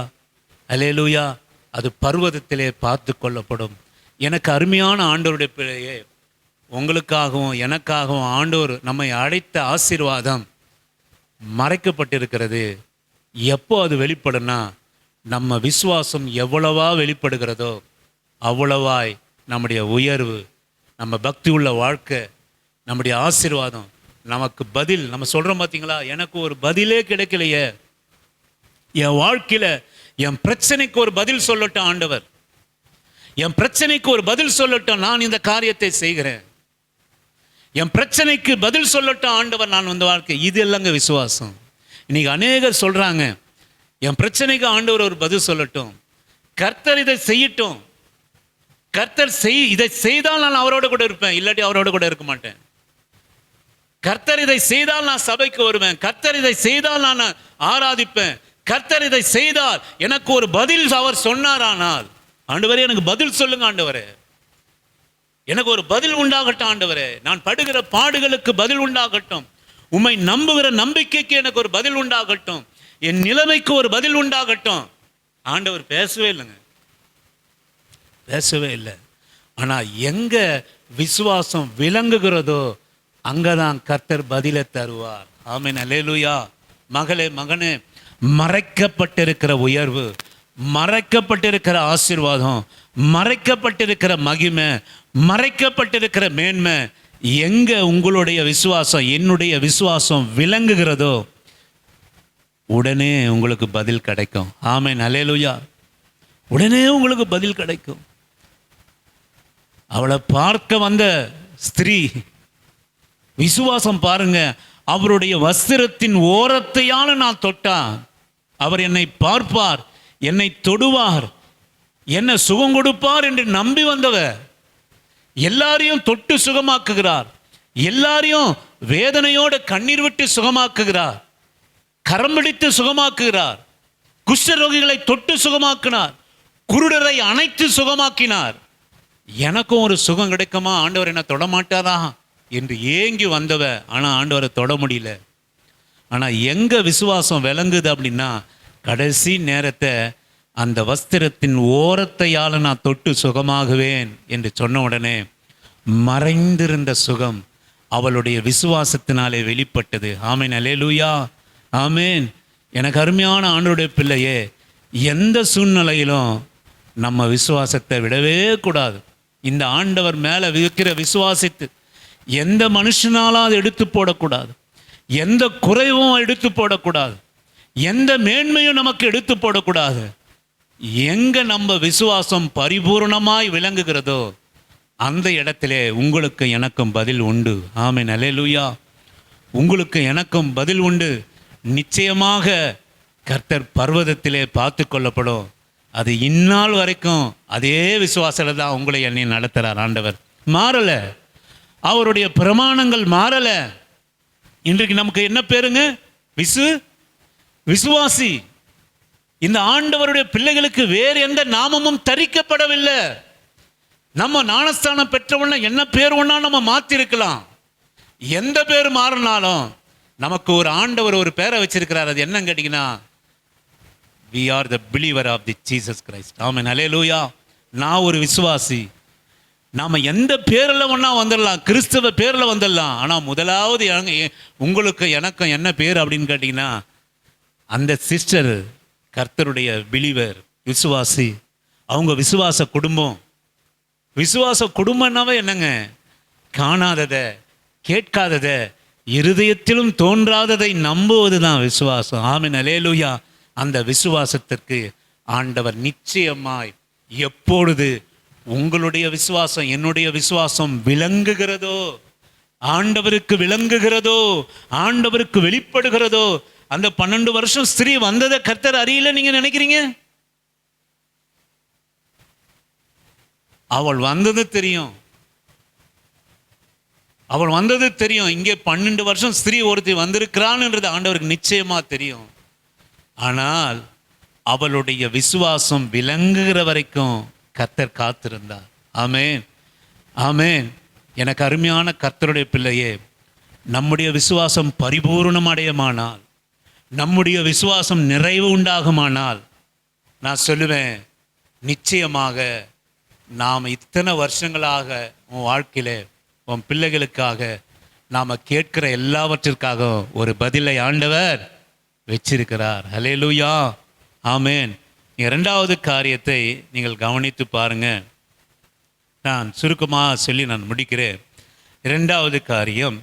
அல்லேலூயா. அது பர்வதத்திலே பார்த்து கொள்ளப்படும். எனக்கு அருமையான ஆண்டவருடைய பிள்ளையே, உங்களுக்காகவும் எனக்காகவும் ஆண்டவர் நம்மை அழைத்த ஆசீர்வாதம் மறைக்கப்பட்டிருக்கிறது. எப்போ அது வெளிப்படும்னா, நம்ம விசுவாசம் எவ்வளவா வெளிப்படுகிறதோ அவ்வளவாய் நம்முடைய உயர்வு, நம்ம பக்தி உள்ள வாழ்க்கை, நம்முடைய ஆசீர்வாதம், நமக்கு பதில். நம்ம சொல்கிறோம் பார்த்தீங்களா, எனக்கு ஒரு பதிலே கிடைக்கலையே, என் வாழ்க்கையில் என் பிரச்சனைக்கு ஒரு பதில் சொல்லட்டும் ஆண்டவர், என் பிரச்சனைக்கு ஒரு பதில் சொல்லட்டும், நான் இந்த காரியத்தை செய்கிறேன், என் பிரச்சனைக்கு பதில் சொல்லட்டும் ஆண்டவர், நான் இந்த வாழ்க்கை. இது இல்லைங்க விசுவாசம். இன்னைக்கு அநேகர் சொல்கிறாங்க, என் பிரச்சனைக்கு ஆண்டவர் ஒரு பதில் சொல்லட்டும், கர்த்தர் இதை செய்யட்டும், கர்த்தர் இதை செய்தால் நான் அவரோட கூட இருப்பேன், இல்லாட்டி அவரோட கூட இருக்க மாட்டேன். கர்த்தர் இதை செய்தால் நான் சபைக்கு வருவேன், கர்த்தர் இதை செய்தால் நான் ஆராதிப்பேன், கர்த்தர் இதை செய்தால் எனக்கு ஒரு பதில் அவர் சொன்னாரானால், ஆண்டவரே எனக்கு பதில் சொல்லுங்க ஆண்டவரே, எனக்கு ஒரு பதில் உண்டாகட்டும் ஆண்டவரே, நான் படுகிற பாடுகளுக்கு பதில் உண்டாகட்டும், உம்மை நம்புகிற நம்பிக்கைக்கு எனக்கு ஒரு பதில் உண்டாகட்டும், என் நிலைமைக்கு ஒரு பதில் உண்டாகட்டும். ஆண்டவர் பேசவே இல்லைங்க, பேசவே இல்லை. ஆனால் எங்கே விசுவாசம் விளங்குகிறதோ அங்கே தான் கர்த்தர் பதிலை தருவார். ஆமென், அல்லேலூயா. மகளே, மகனே, மறைக்கப்பட்டிருக்கிற உயர்வு, மறைக்கப்பட்டிருக்கிற ஆசீர்வாதம், மறைக்கப்பட்டிருக்கிற மகிமை, மறைக்கப்பட்டிருக்கிற மேன்மை எங்கே உங்களுடைய விசுவாசம், என்னுடைய விசுவாசம் விளங்குகிறதோ உடனே உங்களுக்கு பதில் கிடைக்கும். ஆமென், அல்லேலூயா. உடனே உங்களுக்கு பதில் கிடைக்கும். அவளை பார்க்க வந்த ஸ்திரீ விசுவாசம் பாருங்க, அவருடைய வஸ்திரத்தின் ஓரத்தையால நான் தொட்டா அவர் என்னை பார்ப்பார், என்னை தொடுவார், என்னை சுகம் கொடுப்பார் என்று நம்பி வந்தவ எல்லாரையும் தொட்டு சுகமாக்குகிறார், எல்லாரையும் வேதனையோட கண்ணீர் விட்டு சுகமாக்குகிறார், கரம் பிடித்து சுகமாக்குகிறார், குஷ்டரோகிகளை தொட்டு சுகமாக்கினார், குருடரை அணைத்து சுகமாக்கினார். எனக்கும் ஒரு சுகம் கிடைக்குமா, ஆண்டவர் என்ன தொடமாட்டாரா என்று ஏங்கி வந்தவ. ஆனால் ஆண்டவரை தொட முடியல. ஆனால் எங்கே விசுவாசம் விளங்குது அப்படின்னா, கடைசி நேரத்தை அந்த வஸ்திரத்தின் ஓரத்தையால் நான் தொட்டு சுகமாகுவேன் என்று சொன்ன உடனே மறைந்திருந்த சுகம் அவளுடைய விசுவாசத்தினாலே வெளிப்பட்டது. ஆமேன், அல்லேலூயா, ஆமேன். எனக்கு அருமையான ஆண்டவருடைய பிள்ளையே, எந்த சூழ்நிலையிலும் நம்ம விசுவாசத்தை விடவே கூடாது. இந்த ஆண்டவர் மேலே இருக்கிற விசுவாசித்து எந்த மனுஷனாலும் அதை எடுத்து போடக்கூடாது, எந்த குறைவும் எடுத்து போடக்கூடாது, எந்த மேன்மையும் நமக்கு எடுத்து போடக்கூடாது. எங்க நம்ம விசுவாசம் பரிபூர்ணமாய் விளங்குகிறதோ அந்த இடத்திலே உங்களுக்கு எனக்கும் பதில் உண்டு. ஆமென், அல்லேலூயா. உங்களுக்கு எனக்கும் பதில் உண்டு. நிச்சயமாக கர்த்தர் பர்வதத்திலே பார்த்து கொள்ளப்படும். அது இந்நாள் வரைக்கும் அதே விசுவாசத்தில் தான் உங்களை என்னை நடத்துகிறார் ஆண்டவர். மாறலை, அவருடைய பிரமாணங்கள் மாறலை. இன்றைக்கு நமக்கு என்ன பேருங்க? விசுவாசி. இந்த ஆண்டவருடைய பிள்ளைகளுக்கு வேறு எந்த நாமமும் தரிக்கப்படவில்லை. நம்ம ஞானஸ்தானம் பெற்றவன என்ன பேர் ஒன்றா நம்ம மாற்றிருக்கலாம். எந்த பேர் மாறினாலும் நமக்கு ஒரு ஆண்டவர் ஒரு பேரை வச்சிருக்கிறார். அது என்னன்னு கேட்டிங்கன்னா, we are the believer of the Jesus Christ. ஆமென், அல்லேலூயா. நான் ஒரு விசுவாசி. நாம் எந்த பேரில் ஒன்றா வந்துடலாம், கிறிஸ்தவ பேரில் வந்துடலாம். ஆனால் முதலாவது உங்களுக்கு எனக்கும் என்ன பேர் அப்படின்னு கேட்டிங்கன்னா, அந்த சிஸ்டர் கர்த்தருடைய பிலீவர், விசுவாசி. அவங்க விசுவாச குடும்பம். விசுவாச குடும்பம்னாவே என்னங்க? காணாததை, கேட்காததை, இருதயத்திலும் தோன்றாததை நம்புவது தான் விசுவாசம். ஆமென், அல்லேலூயா. அந்த விசுவாசத்திற்கு ஆண்டவர் நிச்சயமாய் எப்பொழுது உங்களுடைய விசுவாசம் என்னுடைய விசுவாசம் விளங்குகிறதோ, ஆண்டவருக்கு விளங்குகிறதோ, ஆண்டவருக்கு வெளிப்படுகிறதோ, அந்த 12 வருஷம் ஸ்திரீ வந்ததை கர்த்தர் அறியல நீங்க நினைக்கிறீங்க? அவள் வந்தது தெரியும், அவள் வந்தது தெரியும். இங்கே 12 வருஷம் ஸ்திரீ ஒருத்தி வந்திருக்கிறான்ன்றது ஆண்டவருக்கு நிச்சயமா தெரியும். ஆனால் அவளுடைய விசுவாசம் விளங்குகிற வரைக்கும் கர்த்தர் காத்திருந்தார். ஆமென், ஆமென். எனக்கு அருமையான கர்த்தருடைய பிள்ளையே, நம்முடைய விசுவாசம் பரிபூர்ணம் அடையுமானால், நம்முடைய விசுவாசம் நிறைவு உண்டாகுமானால், நான் சொல்லுவேன், நிச்சயமாக நாம் இத்தனை வருஷங்களாக உன் வாழ்க்கையிலே உன் பிள்ளைகளுக்காக நாம் கேட்கிற எல்லாவற்றிற்காக ஒரு பதிலை ஆண்டவர் வச்சிருக்கிறார். அல்லேலூயா, ஆமென். இரண்டாவது காரியத்தை நீங்கள் கவனித்து பாருங்க. நான் சுருக்கமாக சொல்லி நான் முடிக்கிறேன். இரண்டாவது காரியம்,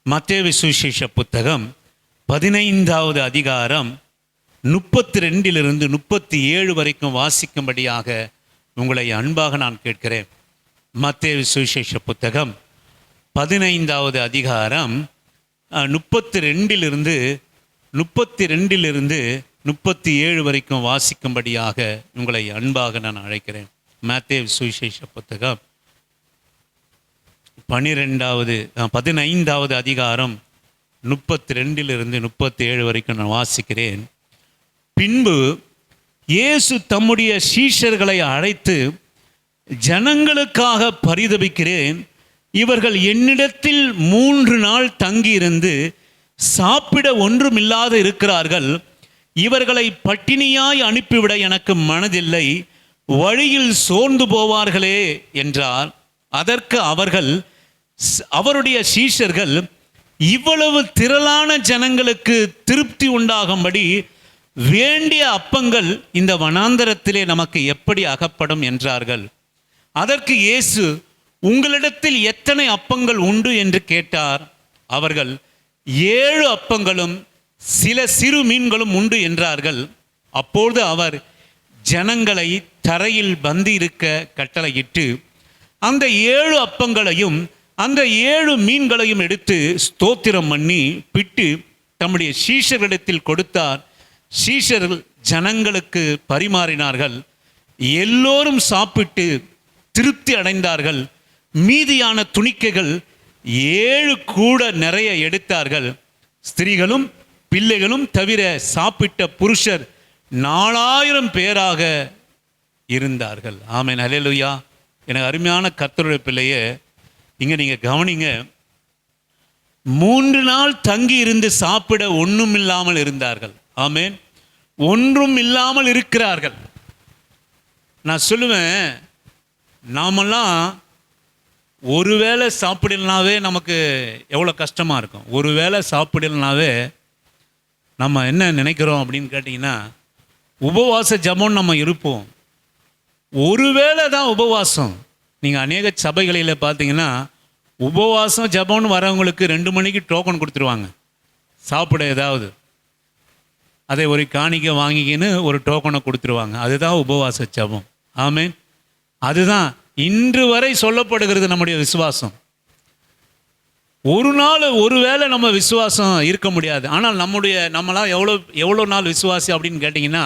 மத்தேயு சுவிசேஷ புத்தகம் 15வது அதிகாரம் 32 37 வரைக்கும் வாசிக்கும்படியாக உங்களை அன்பாக நான் கேட்கிறேன். மத்தேயு சுவிசேஷ புத்தகம் 15வது அதிகாரம் 32 37 வரைக்கும் வாசிக்கும்படியாக உங்களை அன்பாக நான் அழைக்கிறேன். மத்தேயு சுவிசேஷ புத்தகம் 15வது அதிகாரம் 32 37 வரைக்கும் நான் வாசிக்கிறேன். பின்பு இயேசு தம்முடைய சீஷர்களை அழைத்து, ஜனங்களுக்காக பரிதபிக்கிறேன், இவர்கள் என்னிடத்தில் 3 நாள் தங்கியிருந்து சாப்பிட ஒன்றுமில்லாது இருக்கிறார்கள். இவர்களை பட்டினியாய் அனுப்பிவிட எனக்கு மனதில்லை, வழியில் சோர்ந்து போவார்களே என்றார். அதற்கு அவருடைய சீஷர்கள், இவ்வளவு திரளான ஜனங்களுக்கு திருப்தி உண்டாகும்படி வேண்டிய அப்பங்கள் இந்த வனாந்தரத்திலே நமக்கு எப்படி அகப்படும் என்றார்கள். அதற்கு இயேசு, உங்களிடத்தில் எத்தனை அப்பங்கள் உண்டு என்று கேட்டார். அவர்கள் 7 அப்பங்களும் சில சிறு மீன்களும் உண்டு என்றார்கள். அப்பொழுது அவர் ஜனங்களை தரையில் பந்தி இருக்க கட்டளையிட்டு அந்த 7 அப்பங்களையும் அந்த 7 மீன்களையும் எடுத்து ஸ்தோத்திரம் பண்ணி பிட்டு தம்முடைய சீஷர்களிடத்தில் கொடுத்தார். சீஷர்கள் ஜனங்களுக்கு பரிமாறினார்கள். எல்லோரும் சாப்பிட்டு திருப்தி அடைந்தார்கள். மீதியான துணிக்கைகள் 7 கூட நிறைய எடுத்தார்கள். ஸ்திரீகளும் பிள்ளைகளும் தவிர சாப்பிட்ட புருஷர் 4000 பேராக இருந்தார்கள். ஆமென், அல்லேலூயா. எனக்கு அருமையான கர்த்தருடைய பிள்ளையே, இங்க நீங்க கவனிங்க. 3 நாள் தங்கி இருந்து சாப்பிட ஒன்றும் இல்லாமல் இருந்தார்கள். ஆமென், ஒன்றும் இல்லாமல் இருக்கிறார்கள். நான் சொல்லுவேன், நாமெல்லாம் ஒருவேளை சாப்பிடலனாவே நமக்கு எவ்வளோ கஷ்டமாக இருக்கும். ஒருவேளை சாப்பிடலனாவே நம்ம என்ன நினைக்கிறோம் அப்படின்னு கேட்டிங்கன்னா, உபவாச ஜபம் நம்ம இருப்போம். ஒருவேளை தான் உபவாசம். நீங்கள் அநேக சபைகளில் பார்த்தீங்கன்னா உபவாசம் ஜபம்னு வரவங்களுக்கு 2 மணிக்கு டோக்கன் கொடுத்துருவாங்க சாப்பிட. ஏதாவது அதை ஒரு காணிக்கை வாங்கிக்கின்னு ஒரு டோக்கனை கொடுத்துருவாங்க. அதுதான் உபவாச ஜபம். ஆமென். அதுதான் இன்று வரை சொல்லப்படுகிறது நம்முடைய விசுவாசம். ஒரு நாள் ஒருவேளை நம்ம விசுவாசம் இருக்க முடியாது. ஆனால் நம்மளாம் எவ்வளோ நாள் விசுவாசி அப்படின்னு கேட்டிங்கன்னா,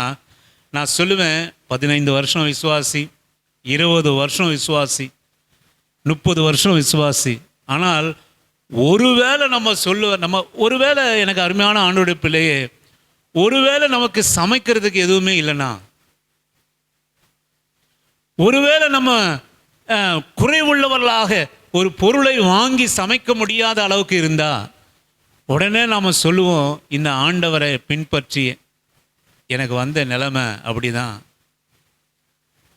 நான் சொல்லுவேன் 15 வருஷம் விசுவாசி, 20 வருஷம் விசுவாசி, 30 வருஷம் விசுவாசி. ஆனால் ஒருவேளை நம்ம ஒருவேளை, எனக்கு அருமையான ஆண்டவருடைய பிள்ளையே, ஒருவேளை நமக்கு சமைக்கிறதுக்கு எதுவுமே இல்லைன்னா, ஒருவேளை நம்ம குறைவுள்ளவர்களாக ஒரு பொருளை வாங்கி சமைக்க முடியாத அளவுக்கு இருந்தா, உடனே நாம் சொல்லுவோம், இந்த ஆண்டவரை பின்பற்றி எனக்கு வந்த நிலைமை அப்படிதான்,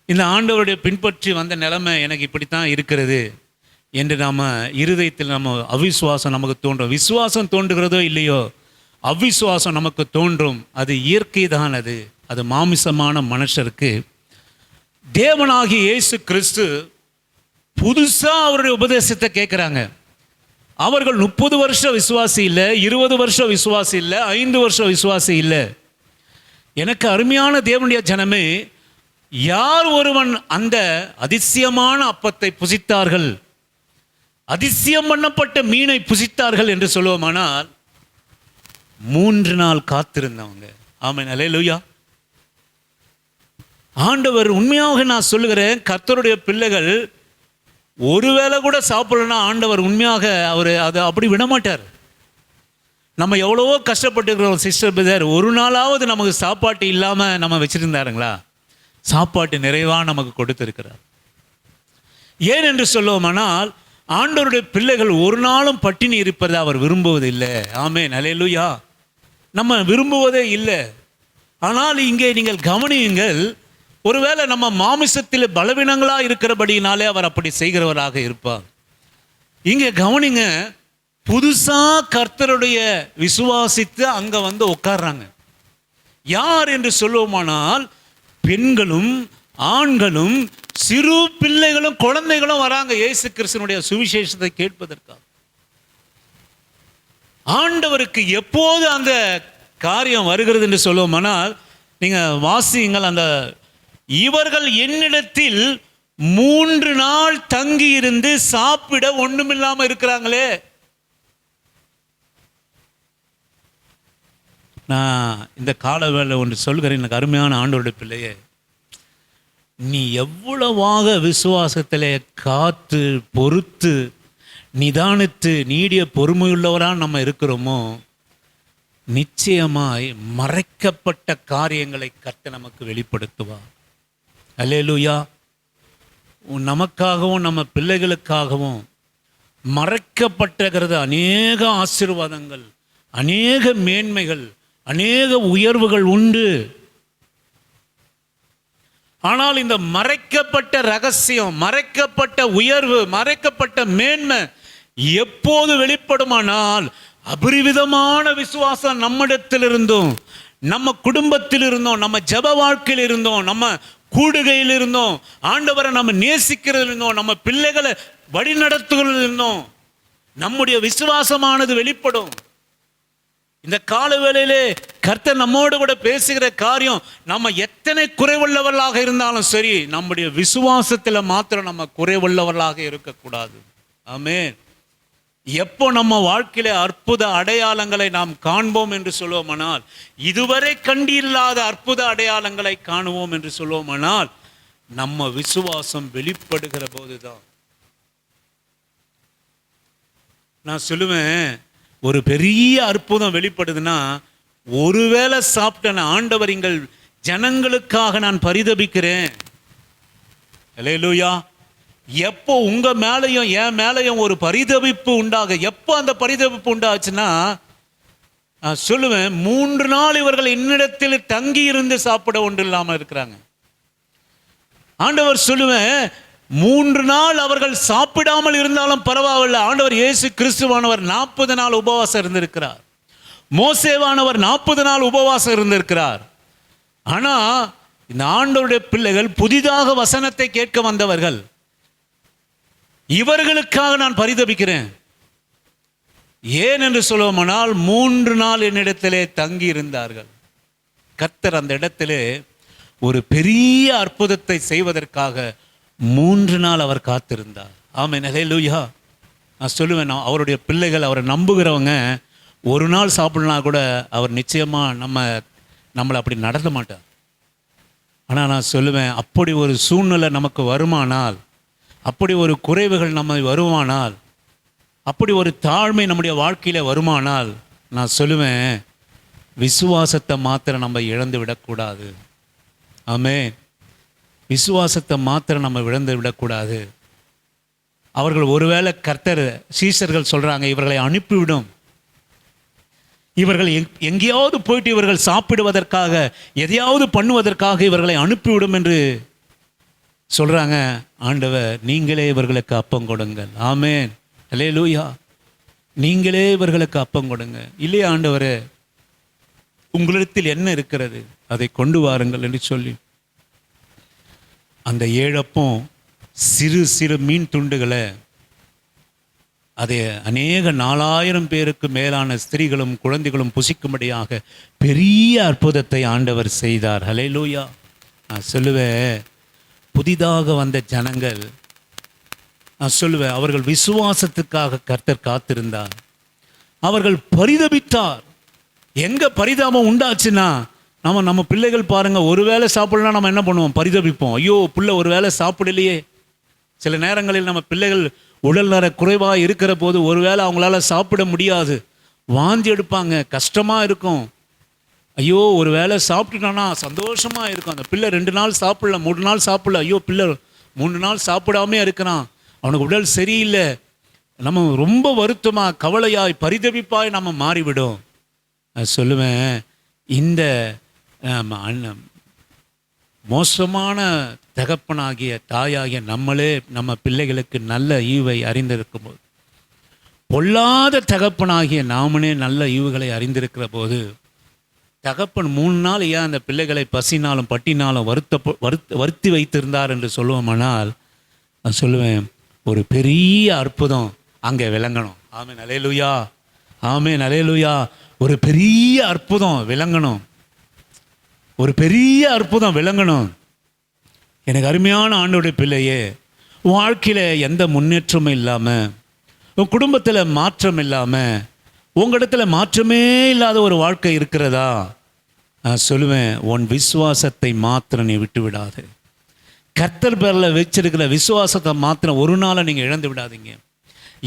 இந்த ஆண்டவருடைய பின்பற்றி வந்த நிலைமை எனக்கு இப்படித்தான் இருக்கிறது என்று நாம் இருதயத்தில் அவிசுவாசம் நமக்கு தோன்றும். விசுவாசம் தோன்றுகிறதோ இல்லையோ, அவிசுவாசம் நமக்கு தோன்றும். அது இயற்கை தான். அது மாமிசமான மனுஷருக்கு. தேவனாகிய இயேசு கிறிஸ்து புதுசாக அவருடைய உபதேசத்தை கேட்குறாங்க. அவர்கள் 30 வருஷம் விசுவாசி இல்லை, 20 வருஷம் விசுவாசி இல்லை, 5 வருஷம் விசுவாசி இல்லை. எனக்கு அருமையான தேவனுடைய ஜனமே, யார் ஒருவன் அந்த அதிசயமான அப்பத்தை புசித்தார்கள், அதிசயம் பண்ணப்பட்ட மீனை புசித்தார்கள் என்று சொல்லுவோமானால், 3 நாள் காத்திருந்தவங்க. ஆமென், அல்லேலூயா. ஆண்டவர், உண்மையாக நான் சொல்லுகிறேன், கர்த்தருடைய பிள்ளைகள் ஒருவேளை கூட சாப்பிடலன்னா ஆண்டவர் உண்மையாக அதை அப்படி விடமாட்டார். நம்ம எவ்வளவோ கஷ்டப்பட்டுருக்கிறோம் சிஸ்டர் பிரதர், ஒரு நாளாவது நமக்கு சாப்பாட்டு இல்லாமல் நம்ம வச்சுருந்தாருங்களா? சாப்பாட்டு நிறைவாக நமக்கு கொடுத்துருக்கிறார். ஏன் என்று சொல்லுவோமானால், ஆண்டவருடைய பிள்ளைகள் ஒரு நாளும் பட்டினி இருப்பதை அவர் விரும்புவதில்லை. ஆமென், அல்லேலூயா. நம்ம விரும்புவதே இல்லை. ஆனால் இங்கே நீங்கள் கவனியுங்கள், ஒருவேளை நம்ம மாமிசத்தில் பலவீனங்களாக இருக்கிறபடினாலே அவர் அப்படி செய்கிறவராக இருப்பார். இங்கே கவனிங்க, புதுசாக கர்த்தருடைய விசுவாசித்து அங்கே வந்து உட்கார்றாங்க. யார் என்று சொல்லுவோமானால், பெண்களும் ஆண்களும் சிறு பிள்ளைகளும் குழந்தைகளும் வராங்க இயேசு கிறிஸ்துவினுடைய சுவிசேஷத்தை கேட்பதற்காக. ஆண்டவருக்கு எப்போது அந்த காரியம் வருகிறது என்று சொல்லுவோமானால், நீங்கள் வாசியுங்கள். அந்த இவர்கள் என்னிடத்தில் 3 நாள் தங்கி இருந்து சாப்பிட ஒண்ணுமில்லாம இருக்கிறாங்களே. நான் இந்த கால வேளை ஒன்று சொல்கிறேன், எனக்கு அருமையான ஆண்டவருடைய பிள்ளையே, நீ எவ்வளவாக விசுவாசத்திலே காத்து பொறுத்து நிதானித்து நீடிய பொறுமையுள்ளவராக நம்ம இருக்கிறோமோ, நிச்சயமாய் மறைக்கப்பட்ட காரியங்களை கர்த்தர் நமக்கு வெளிப்படுத்துவார். அல்லேலூயா. நமக்காகவும் நம்ம பிள்ளைகளுக்காகவும் மறைக்கப்பட்டிருக்கிறது அநேக ஆசீர்வாதங்கள், அநேக மேன்மைகள், அநேக உயர்வுகள் உண்டு. ஆனால் இந்த மறைக்கப்பட்ட ரகசியம், மறைக்கப்பட்ட உயர்வு, மறைக்கப்பட்ட மேன்மை எப்போது வெளிப்படுமானால், அபரிவிதமான விசுவாசம் நம்மிடத்தில் இருந்தும், நம்ம குடும்பத்தில் இருந்தோம், நம்ம ஜெப வாழ்க்கையில் இருந்தோம், நம்ம கூடுகையில் இருந்தோம், ஆண்டவரை நம்ம நேசிக்கிறது இருந்தோம், நம்ம பிள்ளைகளை வழிநடத்துகிறது இருந்தோம், நம்முடைய விசுவாசமானது வெளிப்படும். இந்த கால வேளையிலே கர்த்தர் நம்மோடு கூட பேசுகிற காரியம், நம்ம எத்தனை குறைவுள்ளவர்களாக இருந்தாலும் சரி, நம்முடைய விசுவாசத்தில் மாத்திரம் நம்ம குறைவுள்ளவர்களாக இருக்கக்கூடாது. ஆமென். எப்போ நம்ம வாழ்க்கையில அற்புத அடையாளங்களை நாம் காண்போம் என்று சொல்லுவோமானால், இதுவரை கண்டில்லாத அற்புத அடையாளங்களை காணுவோம் என்று சொல்லுவோமானால், நம்ம விசுவாசம் வெளிப்படுகிற போதுதான். நான் சொல்லுவேன், ஒரு பெரிய அற்புதம் வெளிப்படுதுன்னா, ஒருவேளை சாப்பிட்ட ஆண்டவர் எங்கள் ஜனங்களுக்காக நான் பரிதபிக்கிறேன். அல்லேலூயா. எப்போ உங்க மேலையும் என் மேலையும் ஒரு பரிதபிப்பு உண்டாக, எப்போ அந்த பரிதபிப்பு உண்டாச்சுன்னா, நான் சொல்லுவேன், 3 நாள் இவர்கள் என்னிடத்தில் தங்கி இருந்து சாப்பிட ஒன்று இல்லாமல் இருக்கிறாங்க. ஆண்டவர் சொல்லுவேன், 3 நாள் அவர்கள் சாப்பிடாமல் இருந்தாலும் பரவாயில்லை. ஆண்டவர் இயேசு கிறிஸ்துவானவர் 40 நாள் உபவாசம் இருந்திருக்கிறார். மோசேவானவர் 40 நாள் உபவாசம் இருந்திருக்கிறார். ஆனா இந்த ஆண்டவருடைய பிள்ளைகள் புதிதாக வசனத்தை கேட்க வந்தவர்கள், இவர்களுக்காக நான் பரிதபிக்கிறேன். ஏன் என்று சொல்லுவோமானால், 3 நாள் என்னிடத்திலே தங்கி இருந்தார்கள். கர்த்தர் அந்த இடத்திலே ஒரு பெரிய அற்புதத்தை செய்வதற்காக 3 நாள் அவர் காத்திருந்தார். ஆமென். ஹல்லேலூயா. நான் சொல்லுவேன், அவருடைய பிள்ளைகள், அவரை நம்புகிறவங்க 1 நாள் சாப்பிடலாம் கூட அவர் நிச்சயமா நம்மளை அப்படி நடத்த மாட்டார். ஆனால் நான் சொல்லுவேன், அப்படி ஒரு சூழ்நிலை நமக்கு வருமானால், அப்படி ஒரு குறைவுகள் நம்ம வருமானால், அப்படி ஒரு தாழ்மை நம்முடைய வாழ்க்கையில் வருமானால், நான் சொல்லுவேன், விசுவாசத்தை மாத்திரம் நம்ம இழந்து விடக்கூடாது. ஆமென். விசுவாசத்தை மாத்திரம் நம்ம இழந்து விடக்கூடாது. அவர்கள் ஒருவேளை கர்த்தர், சீஷர்கள் சொல்றாங்க, இவர்களை அனுப்பிவிடும், இவர்கள் எங்கேயாவது போயிட்டு இவர்கள் சாப்பிடுவதற்காக, எதையாவது பண்ணுவதற்காக இவர்களை அனுப்பிவிடும் என்று சொல்றாங்க. ஆண்டவர், நீங்களே இவர்களுக்கு அப்பம் கொடுங்கள். ஆமென். அல்லேலூயா. நீங்களே இவர்களுக்கு அப்பம் கொடுங்க. இல்லையா ஆண்டவரே, உங்களிடத்தில் என்ன இருக்கிறது அதை கொண்டு வாருங்கள் என்று சொல்லி அந்த 7 அப்பம், சிறு சிறு மீன் துண்டுகளை, அதை அநேக 4000 பேருக்கு மேலான ஸ்திரீகளும் குழந்தைகளும் புசிக்கும்படியாக பெரிய அற்புதத்தை ஆண்டவர் செய்தார். ஹல்லேலூயா. நான் சொல்லுவேன், புதிதாக வந்த ஜனங்கள், நான் சொல்லுவேன், அவர்கள் விசுவாசத்துக்காக கர்த்தர் காத்திருந்தார். அவர்கள் பரிதபித்தார். எங்க பரிதாபம் உண்டாச்சுன்னா, நம்ம பிள்ளைகள் பாருங்க, ஒருவேளை சாப்பிடலாம், நம்ம என்ன பண்ணுவோம்? பரிதபிப்போம். ஐயோ, பிள்ளை ஒரு வேளை சாப்பிடலையே. சில நேரங்களில் நம்ம பிள்ளைகள் உடல் நல குறைவாக இருக்கிற போது ஒருவேளை அவங்களால சாப்பிட முடியாது, வாந்தி எடுப்பாங்க, கஷ்டமா இருக்கும். ஐயோ, ஒரு வேளை சாப்பிட்டுட்டானா சந்தோஷமா இருக்கும். அந்த பிள்ளை 2 நாள் சாப்பிடல, 3 நாள் சாப்பிடல, ஐயோ பிள்ளை 3 நாள் சாப்பிடாமே இருக்கிறான், அவனுக்கு உடல் சரியில்லை, நம்ம ரொம்ப வருத்தமா, கவலையாய், பரிதபிப்பாய் நம்ம மாறிவிடும். சொல்லுவேன், இந்த மோசமான தகப்பனாகிய தாயாகிய நம்மளே நம்ம பிள்ளைகளுக்கு நல்ல ஈவை அறிந்திருக்கும் போது, பொல்லாத தகப்பனாகிய நாமனே நல்ல ஈவுகளை அறிந்திருக்கிற போது, தகப்பன் 3 நாள் ஏன் அந்த பிள்ளைகளை பசினாலும் பட்டினாலும் வருத்தி வைத்திருந்தார் என்று சொல்லுவோமானால், நான் சொல்லுவேன், ஒரு பெரிய அற்புதம் அங்கே விளங்கணும். ஆமென். அல்லேலூயா. ஆமென். அல்லேலூயா. ஒரு பெரிய அற்புதம் விளங்கணும். ஒரு பெரிய அற்புதம் விளங்கணும். எனக்கு அருமையான ஆண்டவருடைய பிள்ளையே, வாழ்க்கையில் எந்த முன்னேற்றமும் இல்லாமல், உன் குடும்பத்தில் மாற்றம் இல்லாமல், உங்களிடத்தில் மாற்றமே இல்லாத ஒரு வாழ்க்கை இருக்கிறதா? நான் சொல்லுவேன், உன் விசுவாசத்தை மாத்திரம் நீ விட்டு விடாது. கர்த்தர் பேரில் வச்சிருக்கிற விசுவாசத்தை மாத்திரம் ஒரு நாளை நீங்கள் இழந்து விடாதீங்க.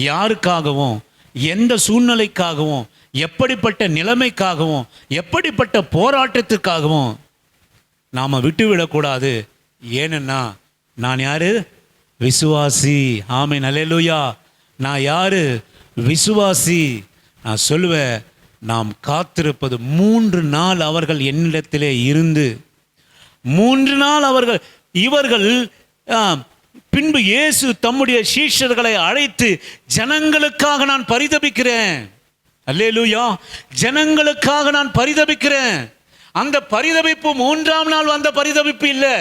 யாருக்காகவும், எந்த சூழ்நிலைக்காகவும், எப்படிப்பட்ட நிலைமைக்காகவும், எப்படிப்பட்ட போராட்டத்துக்காகவும் நாம் விட்டுவிடக்கூடாது. ஏனென்னா, நான் யாரு? விசுவாசி. ஆமென். அல்லேலூயா. நான் யாரு? விசுவாசி. நான் சொல்லுவேன், நாம் காத்திருப்பது 3 நாள் அவர்கள் என்னிடத்திலே இருந்து 3 நாள் இவர்கள் பின்பு இயேசு தம்முடைய சீஷர்களை அழைத்து, ஜனங்களுக்காக நான் பரிதபிக்கிறேன். அல்லேலூயா. ஜனங்களுக்காக நான் பரிதபிக்கிறேன். அந்த பரிதபிப்பு 3ஆம் நாள் வந்த பரிதபிப்பு இல்லை.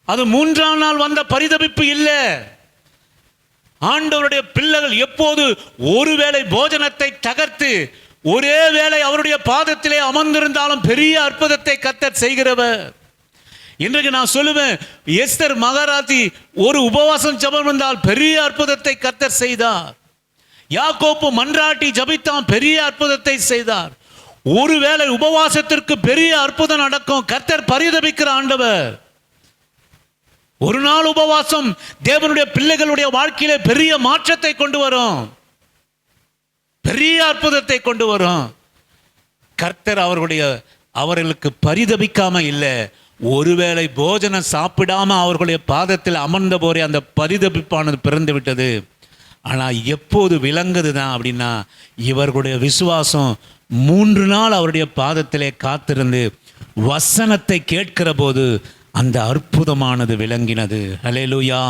அது 3ஆம் நாள் வந்த பரிதபிப்பு இல்லை. ஆண்டவருடைய பிள்ளைகள் எப்போது ஒருவேளை போஜனத்தை தகர்த்து ஒரே வேளை அவருடைய பாதத்திலே அமர்ந்திருந்தாலும் பெரிய அற்புதத்தை கர்த்தர் செய்கிறவர். இன்றைக்கு நான் சொல்லுவேன், எஸ்தர் மகாராஜி ஒரு உபவாசம் ஜெபம் இருந்தால் பெரிய அற்புதத்தை கர்த்தர் செய்தார். யாக்கோப்பு மன்றாட்டி ஜபித்தான், பெரிய அற்புதத்தை செய்தார். ஒருவேளை உபவாசத்திற்கு பெரிய அற்புதம் நடக்கும். கர்த்தர் பரிதபிக்கிற ஆண்டவர். ஒரு நாள் உபவாசம் தேவனுடைய பிள்ளைகளுடைய வாழ்க்கையிலே பெரிய மாற்றத்தை கொண்டு வரும், பெரிய அற்புதத்தை கொண்டு வரும். கர்த்தர் அவர்களுக்கு பரிதபிக்காம இல்லை. ஒருவேளை போஜனம் சாப்பிடாம அவர்களுடைய பாதத்தில் அமர்ந்த போரே அந்த பரிதபிப்பானது பிறந்து விட்டது. ஆனால் எப்போது விளங்குதுதான் அப்படின்னா, இவர்களுடைய விசுவாசம் 3 நாள் அவருடைய பாதத்திலே காத்திருந்து வசனத்தை கேட்கிற போது அந்த அற்புதமானது விளங்கினது. அல்லேலூயா.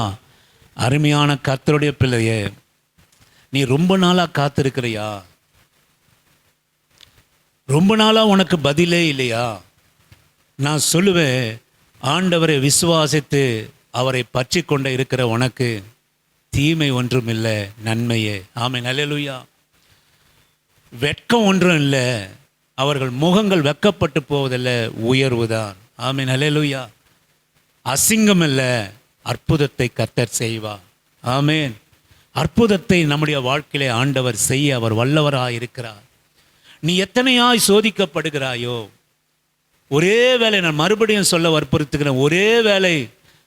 அருமையான கர்த்தருடைய பிள்ளையே, நீ ரொம்ப நாளாக காத்திருக்கிறியா? ரொம்ப நாளாக உனக்கு பதிலே இல்லையா? நான் சொல்லுவேன், ஆண்டவரை விசுவாசித்து அவரை பற்றி கொண்டு இருக்கிற உனக்கு தீமை ஒன்றும் இல்லை, நன்மையே. ஆமென். அல்லேலூயா. வெட்கம் ஒன்றும் இல்லை. அவர்கள் முகங்கள் வெட்கப்பட்டு போவதில்லை, உயர்வுதான். ஆமென். அல்லேலூயா. அசிங்கம் இல்லை, அற்புதத்தை கர்த்தர் செய்வார். ஆமென். அற்புதத்தை நம்முடைய வாழ்க்கையிலே ஆண்டவர் செய்ய அவர் வல்லவராக இருக்கிறார். நீ எத்தனையாய் சோதிக்கப்படுகிறாயோ, ஒரே வேளை, நான் மறுபடியும் சொல்ல வற்புறுத்துகிறேன், ஒரே வேளை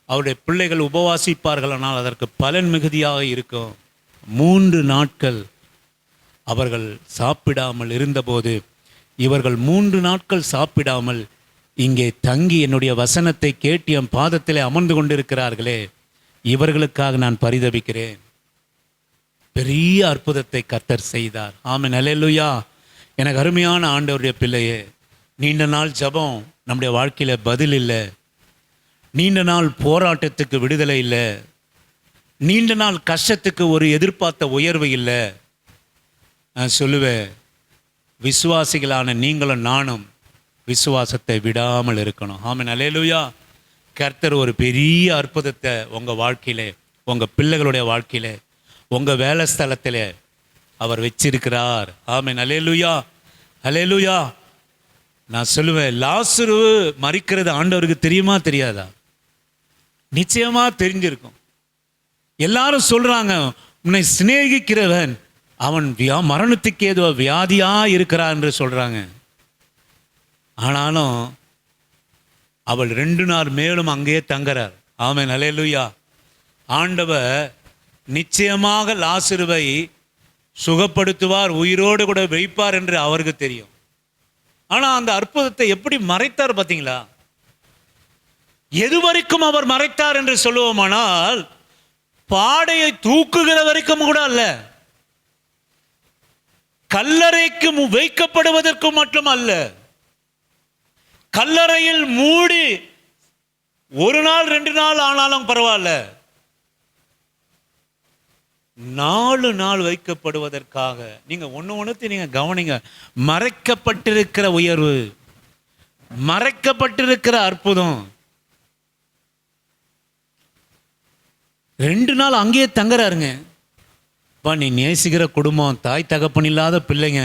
அவருடைய பிள்ளைகள் உபவாசிப்பார்கள், ஆனால் அதற்கு பலன் மிகுதியாக இருக்கும். 3 நாட்கள் அவர்கள் சாப்பிடாமல் இருந்தபோது, இவர்கள் 3 நாட்கள் சாப்பிடாமல் இங்கே தங்கி என்னுடைய வசனத்தை கேட்டு என் பாதத்திலே அமர்ந்து கொண்டிருக்கிறார்களே, இவர்களுக்காக நான் பரிதபிக்கிறேன். பெரிய அற்புதத்தை கர்த்தர் செய்தார். ஆமென். அல்லேலூயா. எனக்கு அருமையான ஆண்டவருடைய பிள்ளையே, நீண்ட நாள் ஜெபம் நம்முடைய வாழ்க்கையில் பதில் இல்லை. நீண்ட நாள் போராட்டத்துக்கு விடுதலை இல்லை. நீண்ட நாள் கஷ்டத்துக்கு ஒரு எதிர்பார்த்த உயர்வு இல்லை. நான் சொல்லுவேன், விசுவாசிகளான நீங்களும் நானும் விசுவாசத்தை விடாமல் இருக்கணும். ஆமென். அல்லேலூயா. கர்த்தர் ஒரு பெரிய அற்புதத்தை உங்கள் வாழ்க்கையிலே, உங்கள் பிள்ளைகளுடைய வாழ்க்கையிலே, உங்கள் வேலை ஸ்தலத்திலே அவர் வச்சிருக்கிறார். ஆமென். அல்லேலூயா. அல்லேலூயா. நான் சொல்லுவேன், லாசரு மரிக்கிறது ஆண்டவருக்கு தெரியுமா தெரியாதா? நிச்சயமா தெரிஞ்சிருக்கும். எல்லாரும் சொல்றாங்க, உன்னை சிநேகிக்கிறவன் அவன் மரணத்துக்கு ஏதோ வியாதியா இருக்கிறான் என்று சொல்றாங்க. ஆனாலும் அவள் 2 நாள் மேலும் அங்கேயே தங்குறார். ஆமென். அல்லேலூயா. ஆண்டவர் நிச்சயமாக லாசருவை சுகப்படுத்துவார், உயிரோடு கூட வைப்பார் என்று அவருக்கு தெரியும். ஆனால் அந்த அற்புதத்தை எப்படி மறைத்தார் பார்த்தீங்களா? எது வரைக்கும் அவர் மறைத்தார் என்று சொல்லுவோமானால், பாடையை தூக்குகிற வரைக்கும் கூட அல்ல, கல்லறைக்கு வைக்கப்படுவதற்கு மட்டும் அல்ல, கல்லறையில் மூடி 1 நாள் 2 நாள் ஆனாலும் பரவாயில்ல, 4 நாள் வைக்கப்படுவதற்காக. நீங்க ஒண்ணு நீங்க கவனிங்க. மறைக்கப்பட்டிருக்கிற உயர்வு, மறைக்கப்பட்டிருக்கிற அற்புதம். 2 நாள் அங்கேயே தங்குறாருங்க. நீ நேசிக்கிற குடும்பம், தாய் தகப்பன் இல்லாத பிள்ளைங்க,